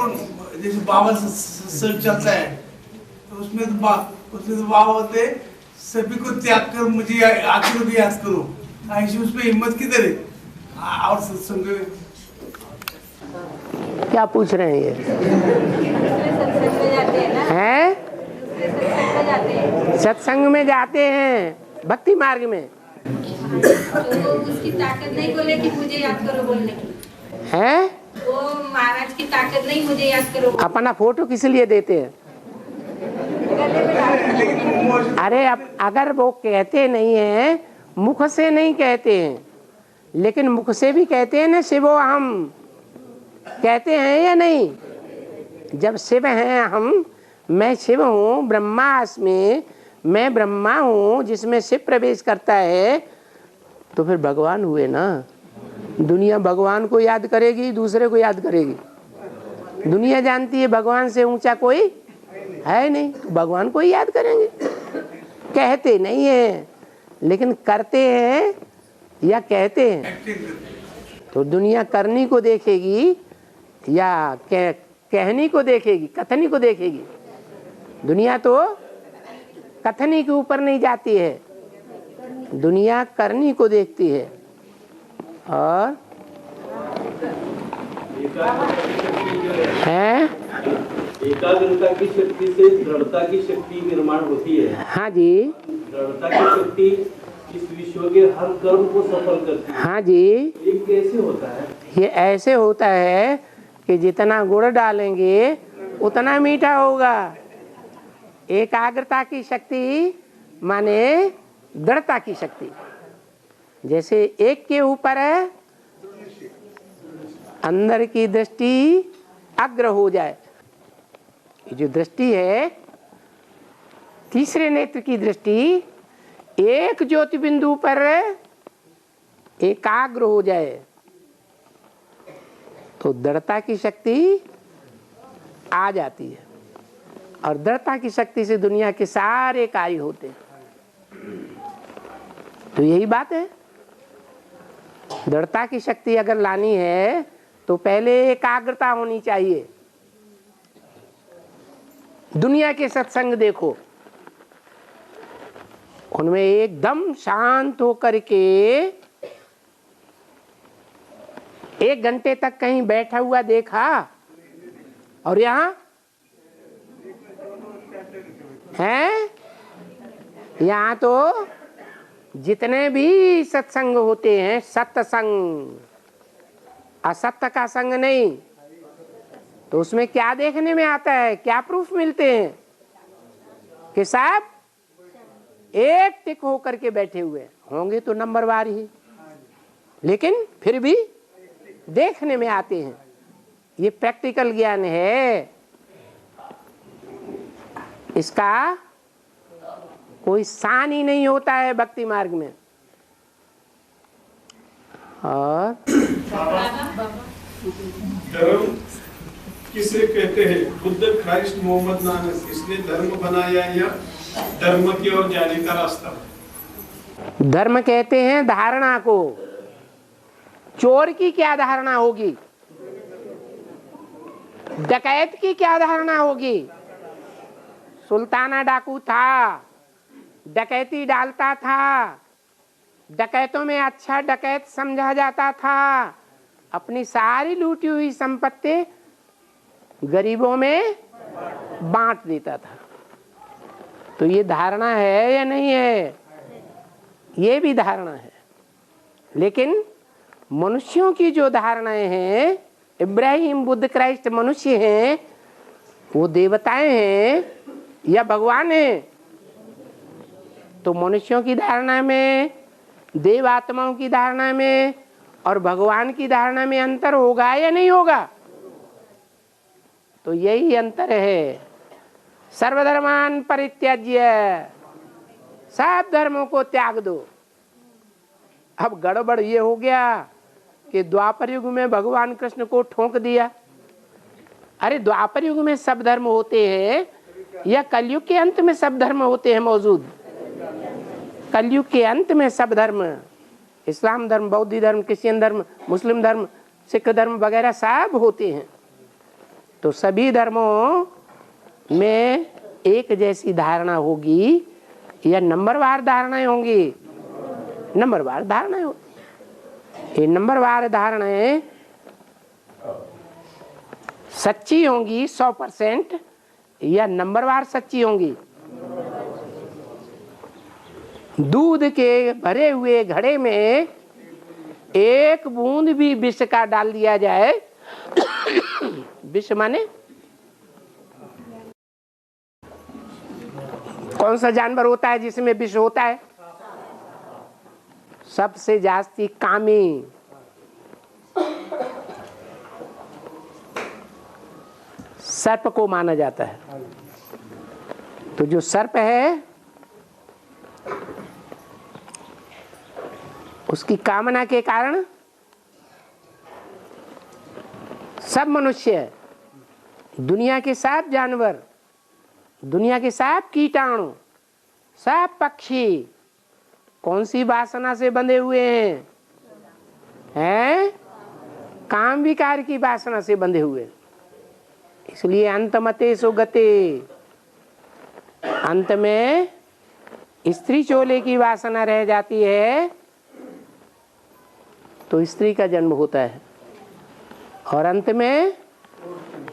जैसे बाबा सत्संग चलता है तो उसमें तो बाबा होते सभी को त्याग कर मुझे आखिर को याद करो, ऐसे उसमें हिम्मत किधर है? और सत्संग क्या पूछ रहे हैं ये? सत्संग में जाते हैं ना, हैं? सत्संग में जाते हैं, सत्संग में जाते हैं भक्ति मार्ग में, तो उसकी ताकत नहीं बोले कि मुझे याद करो बोलने की, हैं? वो महाराज की ताकत नहीं मुझे याद करो। अपना फोटो किस लिए देते हैं? अरे अब अगर वो कहते नहीं है, मुख से नहीं कहते हैं, लेकिन मुख से भी कहते हैं ना शिवो हम, कहते हैं या नहीं? जब शिव हैं हम, मैं शिव हूँ, ब्रह्मास्मि, मैं ब्रह्मा हूँ जिसमें शिव प्रवेश करता है, तो फिर भगवान हुए ना। दुनिया भगवान को याद करेगी, दूसरे को याद करेगी। दुनिया जानती है भगवान से ऊंचा कोई है नहीं, तो भगवान को ही याद करेंगे। कहते नहीं है लेकिन करते हैं या कहते हैं? तो दुनिया करनी को देखेगी या कहनी को देखेगी, कथनी को देखेगी? दुनिया तो कथनी के ऊपर नहीं जाती है, दुनिया करनी को देखती है। और है एकाग्रता की शक्ति से दृढ़ता की शक्ति निर्माण होती है। हाँ जी। दृढ़ता की शक्ति इस विश्व के हर कर्म को सफल करती है। हाँ जी। ये कैसे होता है? ये ऐसे होता है कि जितना गुड़ डालेंगे उतना मीठा होगा। एकाग्रता की शक्ति माने दृढ़ता की शक्ति। जैसे एक के ऊपर है, अंदर की दृष्टि अग्र हो जाए, जो दृष्टि है तीसरे नेत्र की दृष्टि एक ज्योति बिंदु पर एकाग्र हो जाए, तो दृढ़ता की शक्ति आ जाती है। और दृढ़ता की शक्ति से दुनिया के सारे कार्य होते हैं। तो यही बात है, दृढ़ता की शक्ति अगर लानी है तो पहले एकाग्रता होनी चाहिए। दुनिया के सत्संग देखो, उनमें एकदम शांत होकर के 1 घंटे तक कहीं बैठा हुआ देखा? और यहाँ है, यहाँ तो जितने भी सत्संग होते हैं, सत्संग, असत्य का संग नहीं, तो उसमें क्या देखने में आता है, क्या प्रूफ मिलते हैं कि साहब एक टिक होकर के बैठे हुए होंगे तो नंबरवार ही, लेकिन फिर भी देखने में आते हैं। ये प्रैक्टिकल ज्ञान है, इसका कोई शान ही नहीं होता है भक्ति मार्ग में। और धर्म किसे कहते हैं? बुद्ध, क्राइस्ट, मोहम्मद, नानक, इसने धर्म बनाया या धर्म की ओर जाने का रास्ता? धर्म कहते हैं धारणा को। चोर की क्या धारणा होगी, डकैत की क्या धारणा होगी? सुल्ताना डाकू था, डकैती डालता था, डकैतों में अच्छा डकैत समझा जाता था, अपनी सारी लूटी हुई संपत्ति गरीबों में बांट देता था। तो ये धारणा है या नहीं है? ये भी धारणा है। लेकिन मनुष्यों की जो धारणाएं हैं, इब्राहिम, बुद्ध, क्राइस्ट मनुष्य हैं, वो देवताएं हैं या भगवान हैं? तो मनुष्यों की धारणा में, देव आत्माओं की धारणा में और भगवान की धारणा में अंतर होगा या नहीं होगा? तो यही अंतर है। सर्वधर्मान परित्यज्य, सब धर्मों को त्याग दो। अब गड़बड़ ये हो गया कि द्वापर युग में भगवान कृष्ण को ठोक दिया। अरे द्वापर युग में सब धर्म होते हैं या कलयुग के अंत में सब धर्म होते हैं मौजूद? कलयुग के अंत में सब धर्म, इस्लाम धर्म, बौद्ध धर्म, क्रिश्चियन धर्म, मुस्लिम धर्म, सिख धर्म वगैरह सब होते हैं। तो सभी धर्मों में एक जैसी धारणा होगी या नंबरवार धारणाएं होंगी? नंबरवार धारणाएं होती। ये नंबरवार धारणाएं सच्ची होंगी 100% या नंबरवार सच्ची होंगी? दूध के भरे हुए घड़े में एक बूंद भी विष का डाल दिया जाए, विष माने कौन सा जानवर होता है जिसमें विष होता है? सबसे जास्ती कामी। सर्प को माना जाता है। तो जो सर्प है उसकी कामना के कारण सब मनुष्य, दुनिया के सब जानवर, दुनिया के सब कीटाणु, सब पक्षी कौन सी वासना से बंधे हुए हैं? हैं? काम विकार की वासना से बंधे हुए। इसलिए अंतमते सुगते, अंत में स्त्री चोले की वासना रह जाती है तो स्त्री का जन्म होता है, और अंत में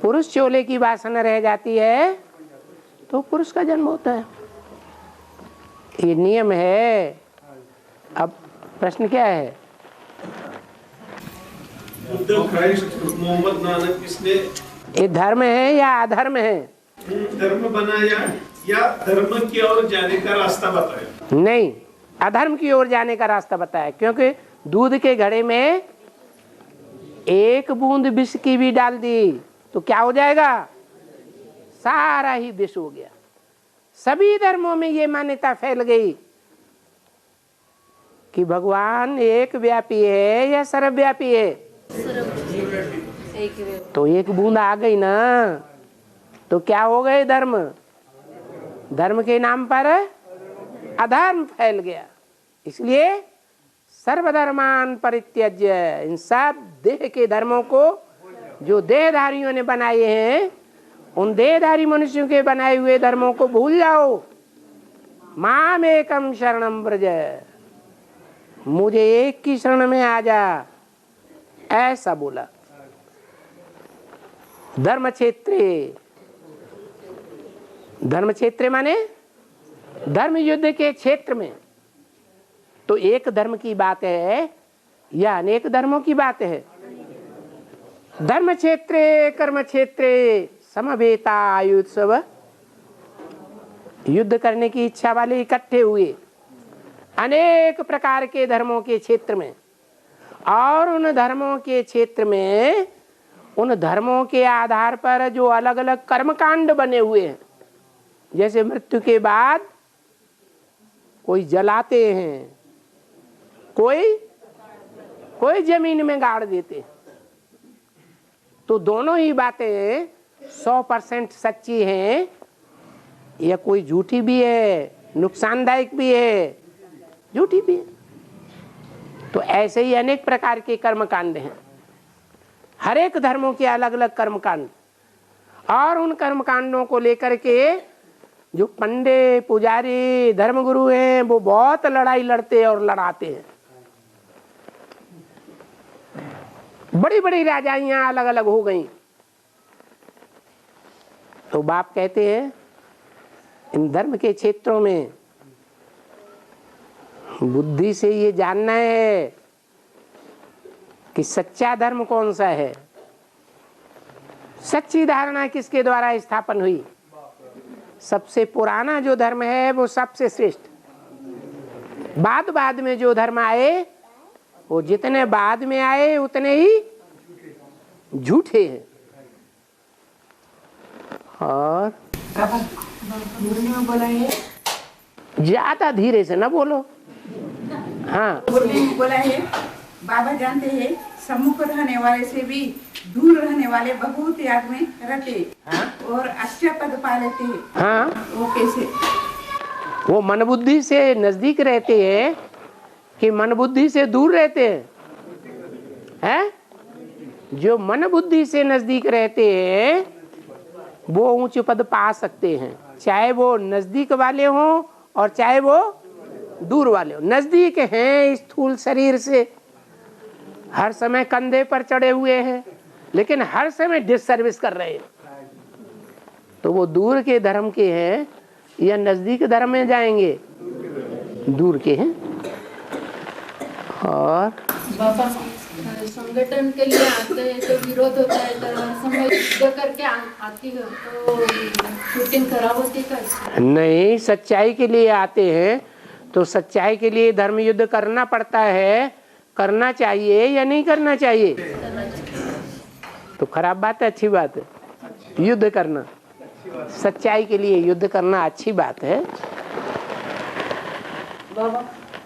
पुरुष चोले की वासना रह जाती है तो पुरुष का जन्म होता है। ये नियम है। अब प्रश्न क्या है? बुद्ध, क्राइस्ट, मोहम्मद, नानक, इसने ये धर्म है या अधर्म है? धर्म बनाया या धर्म की ओर जाने का रास्ता बताया? नहीं, अधर्म की ओर जाने का रास्ता बताया। क्योंकि दूध के घड़े में एक बूंद विष की भी डाल दी तो क्या हो जाएगा? सारा ही विष हो गया। सभी धर्मों में ये मान्यता फैल गई कि भगवान एक व्यापी है या सर्वव्यापी है? तो एक बूंद आ गई ना तो क्या हो गए? धर्म। धर्म के नाम पर अधर्म फैल गया। इसलिए सर्वधर्मान परित्यज्य, इन सब देह के धर्मों को जो देहधारियों ने बनाए हैं, उन देहधारी मनुष्यों के बनाए हुए धर्मों को भूल जाओ। माम एकम शरणम व्रज, मुझे एक की शरण में आ जा, ऐसा बोला। धर्म क्षेत्रे, धर्म क्षेत्र माने धर्म युद्ध के क्षेत्र में। तो एक धर्म की बात है या अनेक धर्मों की बात है? धर्म क्षेत्रे कर्म क्षेत्रे समवेता आयुत्सव, युद्ध करने की इच्छा वाले इकट्ठे हुए अनेक प्रकार के धर्मों के क्षेत्र में, और उन धर्मों के क्षेत्र में उन धर्मों के आधार पर जो अलग अलग कर्मकांड बने हुए हैं, जैसे मृत्यु के बाद कोई जलाते हैं, कोई जमीन में गाड़ देते हैं। तो दोनों ही बातें 100% सच्ची हैं या कोई झूठी भी है, नुकसानदायक भी है, झूठी भी है। तो ऐसे ही अनेक प्रकार के कर्मकांड हैं, हर एक धर्मों के अलग अलग कर्मकांड, और उन कर्मकांडों को लेकर के जो पंडे पुजारी धर्मगुरु हैं वो बहुत लड़ाई लड़ते हैं और लड़ाते हैं। बड़ी बड़ी राजाइयां अलग अलग हो गई। तो बाप कहते हैं इन धर्म के क्षेत्रों में बुद्धि से ये जानना है कि सच्चा धर्म कौन सा है, सच्ची धारणा किसके द्वारा स्थापन हुई। सबसे पुराना जो धर्म है वो सबसे श्रेष्ठ, बाद में जो धर्म आए वो जितने बाद में आए उतने ही झूठे हैं। और बोला है ज्यादा धीरे से न बोलो। हाँ बोला है बाबा जानते हैं सम्मुख रहने वाले से भी दूर रहने वाले बहुत याद में रहते। हाँ? और अच्छा पद पा लेते हैं। हाँ वो कैसे? वो मन बुद्धि से नजदीक रहते हैं कि मन बुद्धि से दूर रहते हैं? हैं? जो मन बुद्धि से नजदीक रहते हैं वो ऊंच पद पा सकते हैं, चाहे वो नजदीक वाले हों और चाहे वो दूर वाले हों। नजदीक हैं स्थूल शरीर से, हर समय कंधे पर चढ़े हुए हैं, लेकिन हर समय डिससर्विस कर रहे हैं, तो वो दूर के धर्म के हैं या नजदीक धर्म में जाएंगे? दूर के हैं। और बाबा संगठन के लिए आते हैं तो विरोध होता है, तो समय युद्ध करके आती है तो शूटिंग खराब होती है? नहीं, सच्चाई के लिए आते हैं तो सच्चाई के लिए धर्म युद्ध करना पड़ता है। करना चाहिए या नहीं करना चाहिए? तो खराब बात है, अच्छी बात है? युद्ध करना, सच्चाई के लिए युद्ध करना अच्छी बात है। बाबा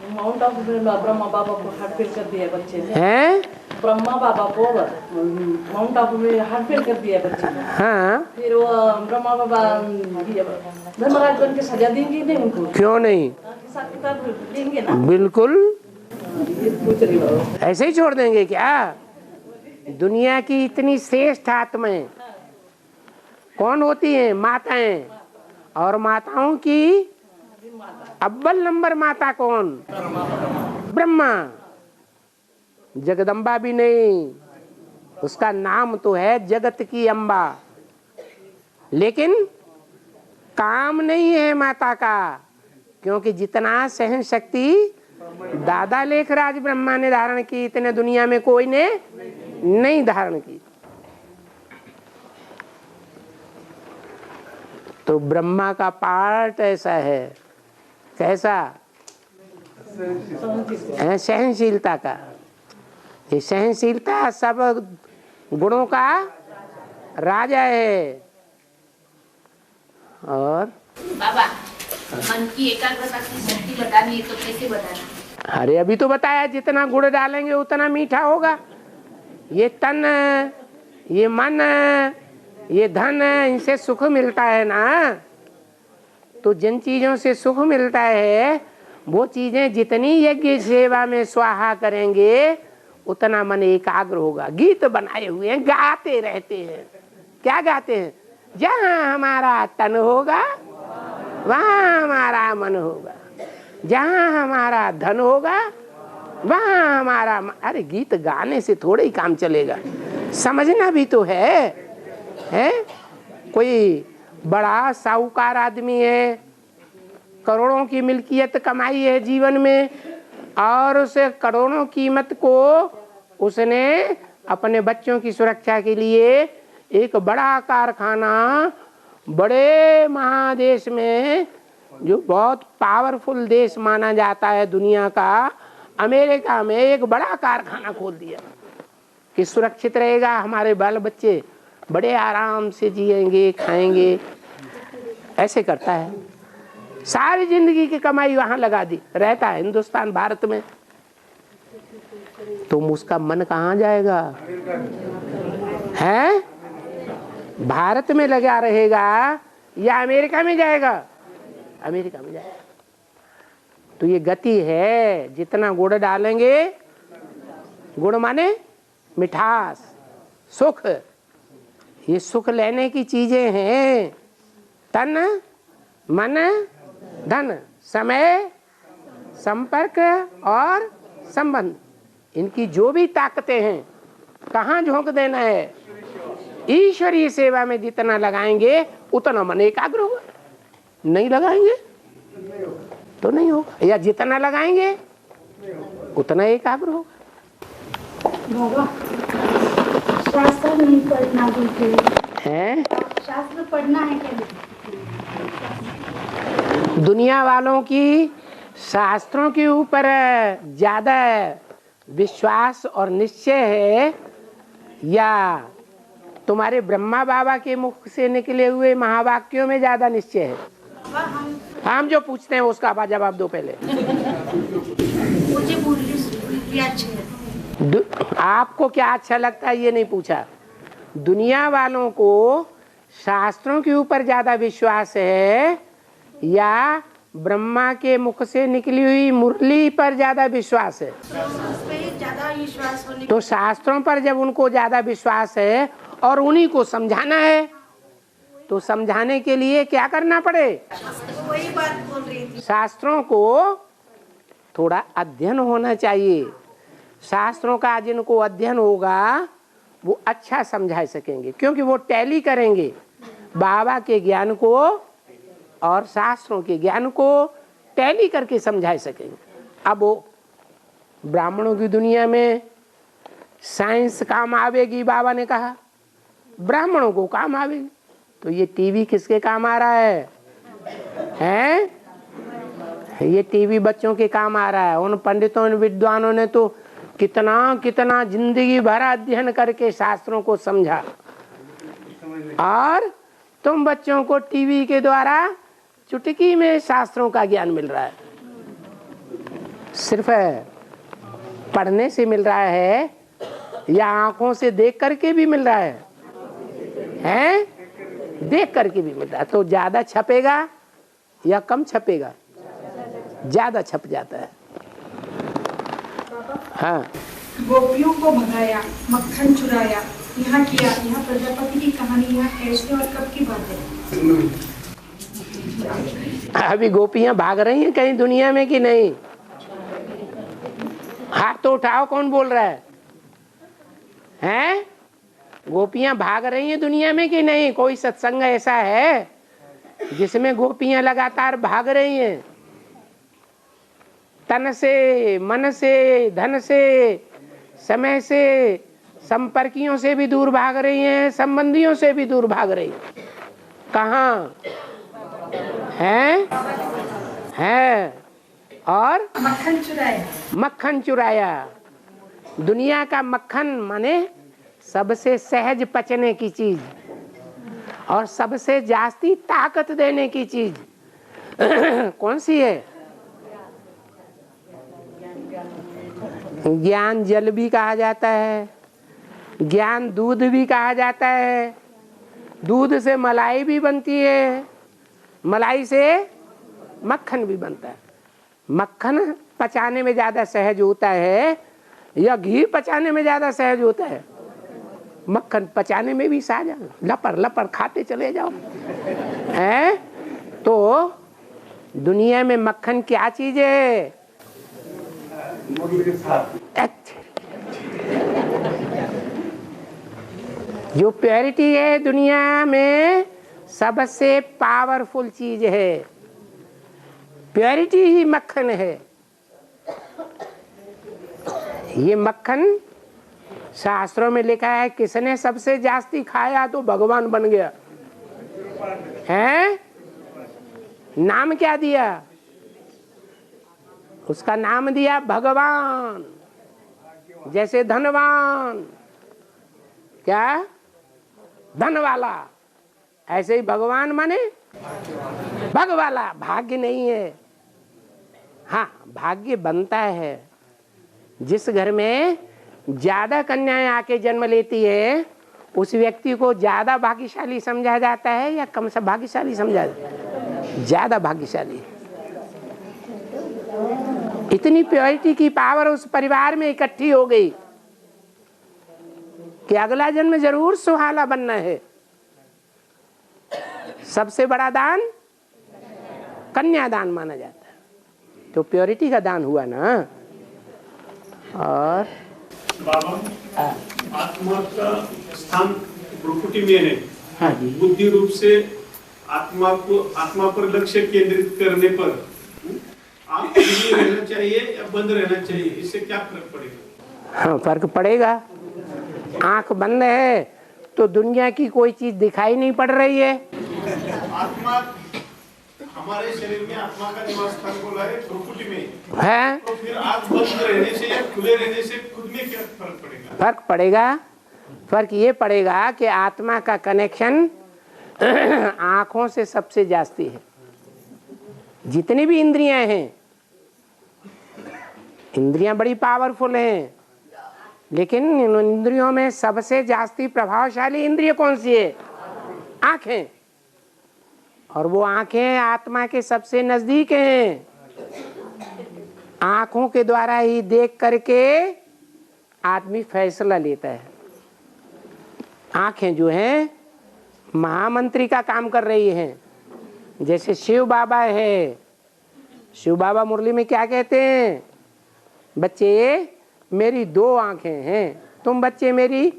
माउंट आबू में ब्रह्मा बाबा को हार्ट फेल कर दिया बच्चे ने। हैं? ब्रह्मा बाबा को माउंट आबू में हार्ट फेल कर दिया बच्चे ने। हाँ। फिर वो ब्रह्मा बाबा धर्मराज बन के सजा देंगे नहीं उनको? क्यों नहीं, हिसाब किताब देंगे ना? बिल्कुल। ऐसे ही छोड़ देंगे क्या? दुनिया की इतनी श्रेष्ठ आत्माएं कौन होती हैं? माताएं। और माताओं की अव्वल नंबर माता कौन? ब्रह्मा। जगदम्बा भी नहीं, उसका नाम तो है जगत की अम्बा, लेकिन काम नहीं है माता का, क्योंकि जितना सहन शक्ति दादा लेखराज ब्रह्मा ने धारण की इतने दुनिया में कोई ने नहीं धारण की। तो ब्रह्मा का पार्ट ऐसा है, कैसा? सहनशीलता का। ये सहनशीलता सब गुणों का राजा है। और बाबा मन की एकाग्रता की शक्ति बढ़ानी है तो कैसे बढ़ाना? अरे अभी तो बताया, जितना गुड़ डालेंगे उतना मीठा होगा। ये तन, ये मन, ये धन, इनसे सुख मिलता है ना। तो जिन चीजों से सुख मिलता है वो चीजें जितनी यज्ञ सेवा में स्वाहा करेंगे उतना मन एकाग्र होगा। गीत बनाए हुए हैं, गाते रहते हैं। क्या गाते हैं? जहाँ हमारा तन होगा वहाँ हमारा मन होगा, जहाँ हमारा धन होगा वहाँ हमारा अरे गीत गाने से थोड़ा ही काम चलेगा, समझना भी तो है? कोई बड़ा साहूकार आदमी है, करोड़ों की मिल्कियत कमाई है जीवन में, और उस करोड़ों कीमत को उसने अपने बच्चों की सुरक्षा के लिए एक बड़ा कारखाना बड़े महादेश में, जो बहुत पावरफुल देश माना जाता है दुनिया का, अमेरिका में एक बड़ा कारखाना खोल दिया कि सुरक्षित रहेगा, हमारे बाल बच्चे बड़े आराम से जिएंगे खाएंगे। ऐसे करता है, सारी जिंदगी की कमाई वहां लगा दी, रहता है हिंदुस्तान भारत में। तो उसका मन कहाँ जाएगा? है भारत में लगा रहेगा या अमेरिका में जाएगा? अमेरिका में जाएगा। तो ये गति है, जितना गुड़ डालेंगे, गुड़ माने मिठास, सुख, ये सुख लेने की चीजें हैं। तन, मन, धन, समय, संपर्क और संबंध, इनकी जो भी ताकतें हैं कहाँ झोंक देना है? ईश्वरीय सेवा में जितना लगाएंगे उतना मन एकाग्र होगा। नहीं लगाएंगे तो नहीं होगा, या जितना लगाएंगे उतना एकाग्र होगा। शास्त्र नहीं पढ़ना है, शास्त्र पढ़ना है क्या? दुनिया वालों की शास्त्रों के ऊपर ज्यादा विश्वास और निश्चय है, या तुम्हारे ब्रह्मा बाबा के मुख से निकले हुए महावाक्यों में ज्यादा निश्चय है? हम जो पूछते हैं उसका जवाब दो पहले। मुझे मुरली अच्छी है। आपको क्या अच्छा लगता है ये नहीं पूछा। दुनिया वालों को शास्त्रों के ऊपर ज्यादा विश्वास है या ब्रह्मा के मुख से निकली हुई मुरली पर ज्यादा विश्वास है? ज्यादा विश्वास होने तो शास्त्रों पर जब उनको ज्यादा विश्वास है और उन्हीं को समझाना है, तो समझाने के लिए क्या करना पड़े? वही बात बोल रही थी। शास्त्रों को थोड़ा अध्ययन होना चाहिए। शास्त्रों का जिनको अध्ययन होगा वो अच्छा समझा सकेंगे, क्योंकि वो टैली करेंगे बाबा के ज्ञान को और शास्त्रों के ज्ञान को टैली करके समझा सकेंगे। अब वो ब्राह्मणों की दुनिया में साइंस काम आवेगी, बाबा ने कहा ब्राह्मणों को काम आवेगी, तो ये टीवी किसके काम आ रहा है? हैं? ये टीवी बच्चों के काम आ रहा है। उन पंडितों, उन विद्वानों ने तो कितना कितना जिंदगी भर अध्ययन करके शास्त्रों को समझा, और तुम बच्चों को टीवी के द्वारा चुटकी में शास्त्रों का ज्ञान मिल रहा है। सिर्फ पढ़ने से मिल रहा है या आंखों से देख करके भी मिल रहा है? हैं? देख करके भी मिल रहा है। तो ज्यादा छपेगा या कम छपेगा? ज्यादा छप जाता है। हाँ, गोपियों को भगाया, मक्खन चुराया, यहाँ किया, यहाँ प्रजापति की कहानी, यहाँ कैसे और कब की बात है? अभी गोपियां भाग रही हैं कहीं दुनिया में कि नहीं? हाथ तो उठाओ, कौन बोल रहा है? हैं? गोपियां भाग रही हैं दुनिया में कि नहीं? कोई सत्संग ऐसा है जिसमें गोपियां लगातार भाग रही हैं? तन से, मन से, धन से, समय से, संपर्कियों से भी दूर भाग रही हैं, संबंधियों से भी दूर भाग रही हैं। कहाँ है? और मक्खन चुराया। मक्खन चुराया। दुनिया का मक्खन माने सबसे सहज पचने की चीज और सबसे जास्ती ताकत देने की चीज कौन सी है? ज्ञान जल भी कहा जाता है, ज्ञान दूध भी कहा जाता है। दूध से मलाई भी बनती है, मलाई से मक्खन भी बनता है। मक्खन पचाने में ज्यादा सहज होता है या घी पचाने में ज्यादा सहज होता है? मक्खन पचाने में भी सहज, लपर लपर खाते चले जाओ। हैं? तो दुनिया में मक्खन क्या चीज है? जो प्योरिटी है दुनिया में सबसे पावरफुल चीज है, प्योरिटी ही मक्खन है। ये मक्खन शास्त्रों में लिखा है, किसने सबसे जास्ती खाया तो भगवान बन गया। हैं? नाम क्या दिया? उसका नाम दिया भगवान। जैसे धनवान, क्या? धन वाला, ऐसे ही भगवान माने भगवाला। भाग्य नहीं है। हाँ, भाग्य बनता है जिस घर में ज्यादा कन्याएं आके जन्म लेती है, उस व्यक्ति को ज्यादा भाग्यशाली समझा जाता है या कम से भाग्यशाली समझा जाता है? ज्यादा भाग्यशाली। इतनी प्योरिटी की पावर उस परिवार में इकट्ठी हो गई कि अगला जन्म जरूर सुहाना बनना है। सबसे बड़ा दान कन्यादान माना जाता है, तो प्योरिटी का दान हुआ ना। और बाबा आत्मा का स्थान भ्रुकुटी में है। हाँ जी, बुद्धि रूप से आत्मा पर लक्ष्य केंद्रित करने पर आप खुले रहना चाहिए या बंद रहना चाहिए, इससे क्या फर्क पड़ेगा? हाँ फर्क पड़ेगा। आंख बंद है तो दुनिया की कोई चीज दिखाई नहीं पड़ रही है। आत्मा हमारे शरीर में आत्मा का निवास स्थान बोला है भ्रुकुटी में है, तो फिर आंख बंद रहने से या खुले रहने से खुद में क्या फर्क पड़ेगा? फर्क पड़ेगा। फर्क ये पड़ेगा कि आत्मा का कनेक्शन आंखों से सबसे जास्ती है। जितनी भी इंद्रियां हैं, इंद्रियां बड़ी पावरफुल हैं, लेकिन इन इंद्रियों में सबसे जास्ती प्रभावशाली इंद्रिय कौन सी है? आंखें। और वो आंखें आत्मा के सबसे नजदीक हैं। आंखों के द्वारा ही देख करके आदमी फैसला लेता है। आंखें जो हैं महामंत्री का काम कर रही हैं। जैसे शिव बाबा है, शिव बाबा मुरली में क्या कहते हैं? बच्चे मेरी 2 आंखें हैं, तुम बच्चे मेरी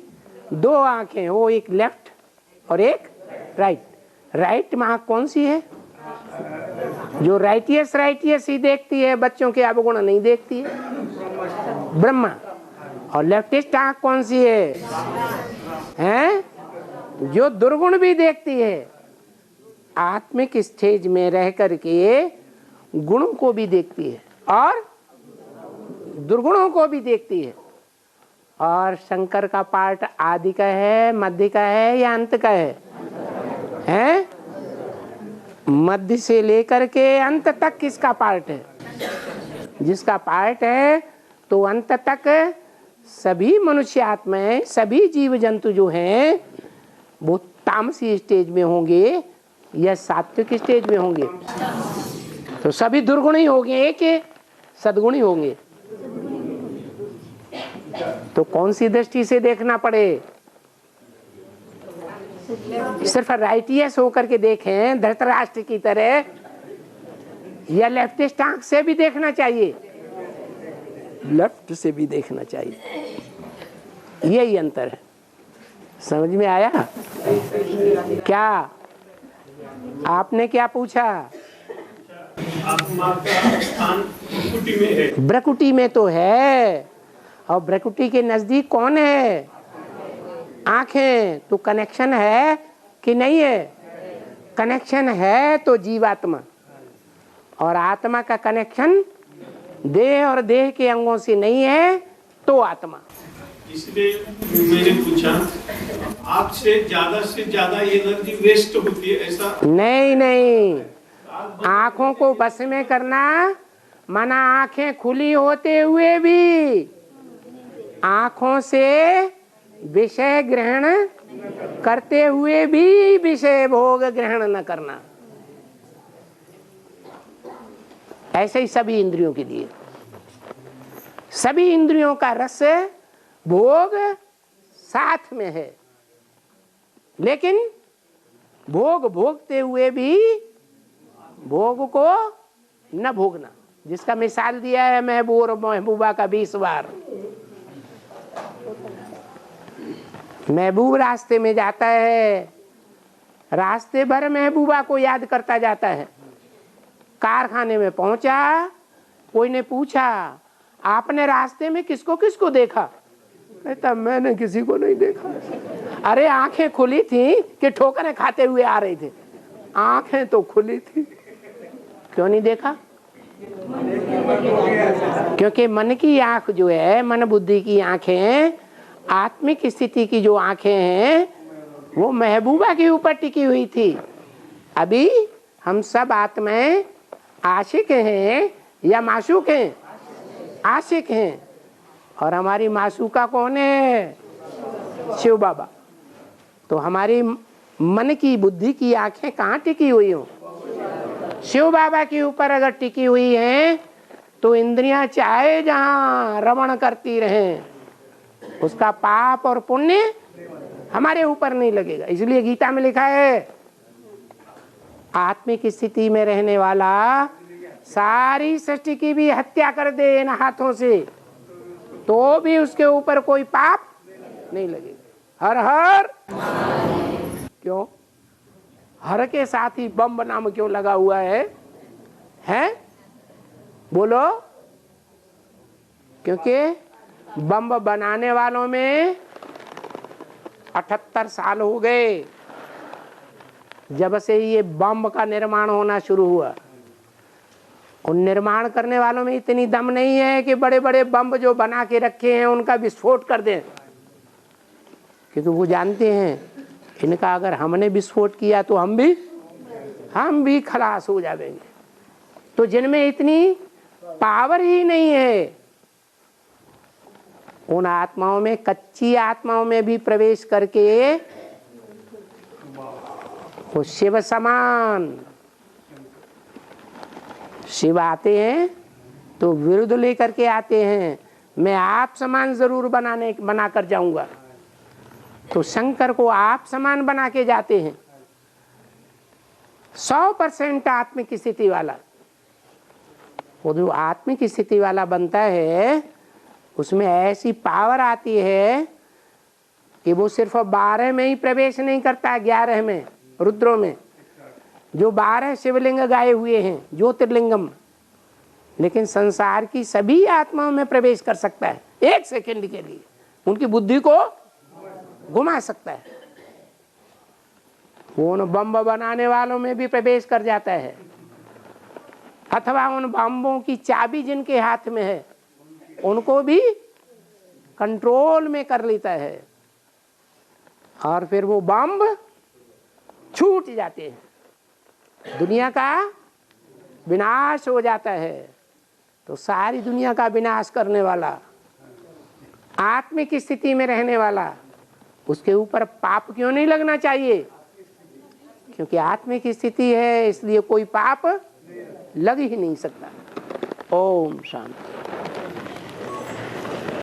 2 आंखें हो, एक लेफ्ट और एक राइट। राइट में आंख कौन सी है? जो राइटियस ही देखती है, बच्चों के अवगुण नहीं देखती है, ब्रह्मा। और लेफ्टिस्ट आंख कौन सी है? हैं? जो दुर्गुण भी देखती है। आत्मिक स्टेज में रह करके गुणों को भी देखती है और दुर्गुणों को भी देखती है। और शंकर का पार्ट आदि का है, मध्य का है या अंत का है? हैं? मध्य से लेकर के अंत तक किसका पार्ट है? जिसका पार्ट है, तो अंत तक सभी मनुष्य आत्माएं, सभी जीव जंतु जो हैं वो तामसी स्टेज में होंगे या सात्विक स्टेज में होंगे? तो सभी दुर्गुणी होंगे कि सद्गुणी होंगे? तो कौन सी दृष्टि से देखना पड़े? सिर्फ राइटियस होकर के देखें धृतराष्ट्र की तरह, या लेफ्टिस्ट आंख से भी देखना चाहिए? लेफ्ट से भी देखना चाहिए। यही अंतर है। समझ में आया? क्या आपने क्या पूछा? आत्मा का स्थान भ्रुकुटी में है। भ्रुकुटी में तो है, और भ्रुकुटी के नजदीक कौन है? आंखें। तो कनेक्शन है कि नहीं है? कनेक्शन है तो जीवात्मा, और आत्मा का कनेक्शन देह और देह के अंगों से नहीं है तो आत्मा। इसलिए मैंने पूछा, आँख से ज्यादा एनर्जी वेस्ट होती है ऐसा? नहीं, आंखों को बस में करना माना आंखें खुली होते हुए भी आंखों से विषय ग्रहण करते हुए भी विषय भोग ग्रहण न करना। ऐसे ही सभी इंद्रियों के लिए, सभी इंद्रियों का रस भोग साथ में है, लेकिन भोग भोगते हुए भी भोग को न भोगना। जिसका मिसाल दिया है महबूब और महबूबा का 20 बार। महबूब रास्ते में जाता है, रास्ते भर महबूबा को याद करता जाता है। कारखाने में पहुंचा, कोई ने पूछा आपने रास्ते में किसको किसको देखा? कहता मैंने किसी को नहीं देखा। अरे आंखें खुली थी कि ठोकरें खाते हुए आ रहे थे? आंखें तो खुली थी, क्यों नहीं देखा? क्योंकि मन की आंख जो है, मन बुद्धि की आंखें, आत्मिक स्थिति की जो आंखें हैं, वो महबूबा के ऊपर टिकी हुई थी। अभी हम सब आत्माएं आशिक हैं या माशूक हैं? आशिक हैं। और हमारी माशूका कौन है? शिव बाबा। तो हमारी मन की बुद्धि की आंखें कहाँ टिकी हुई हो? शिव बाबा के ऊपर अगर टिकी हुई हैं तो इंद्रियां चाहे जहां रमण करती रहें, उसका पाप और पुण्य हमारे ऊपर नहीं लगेगा। इसलिए गीता में लिखा है आत्मिक स्थिति में रहने वाला सारी सृष्टि की भी हत्या कर दे इन हाथों से तो भी उसके ऊपर कोई पाप नहीं लगेगा। हर हर क्यों? हर के साथ ही बम नाम क्यों लगा हुआ है? हैं? बोलो। क्योंकि बम बनाने वालों में 78 साल हो गए जब से ये बम का निर्माण होना शुरू हुआ। उन निर्माण करने वालों में इतनी दम नहीं है कि बड़े बड़े बम जो बना के रखे हैं उनका विस्फोट कर दें, क्योंकि वो जानते हैं इनका अगर हमने विस्फोट किया तो हम भी खलास हो जाएंगे। तो जिनमें इतनी पावर ही नहीं है उन आत्माओं में, कच्ची आत्माओं में भी प्रवेश करके वो शिव समान, शिव आते हैं तो विरुद्ध लेकर के आते हैं, मैं आप समान जरूर बना कर जाऊंगा। तो शंकर को आप समान बना के जाते हैं। 100% आत्मिक स्थिति वाला, वो जो आत्मिक स्थिति वाला बनता है उसमें ऐसी पावर आती है कि वो सिर्फ 12 में ही प्रवेश नहीं करता, 11 में रुद्रों में जो 12 शिवलिंग गाए हुए हैं ज्योतिर्लिंगम, लेकिन संसार की सभी आत्माओं में प्रवेश कर सकता है 1 सेकंड के लिए, उनकी बुद्धि को घुमा सकता है। वो उन बम बनाने वालों में भी प्रवेश कर जाता है, अथवा उन बम्बों की चाबी जिनके हाथ में है उनको भी कंट्रोल में कर लेता है और फिर वो बम छूट जाते हैं, दुनिया का विनाश हो जाता है। तो सारी दुनिया का विनाश करने वाला, आत्मिक स्थिति में रहने वाला, उसके ऊपर पाप क्यों नहीं लगना चाहिए? क्योंकि आत्मिक स्थिति है इसलिए कोई पाप लग ही नहीं सकता। ओम शांति।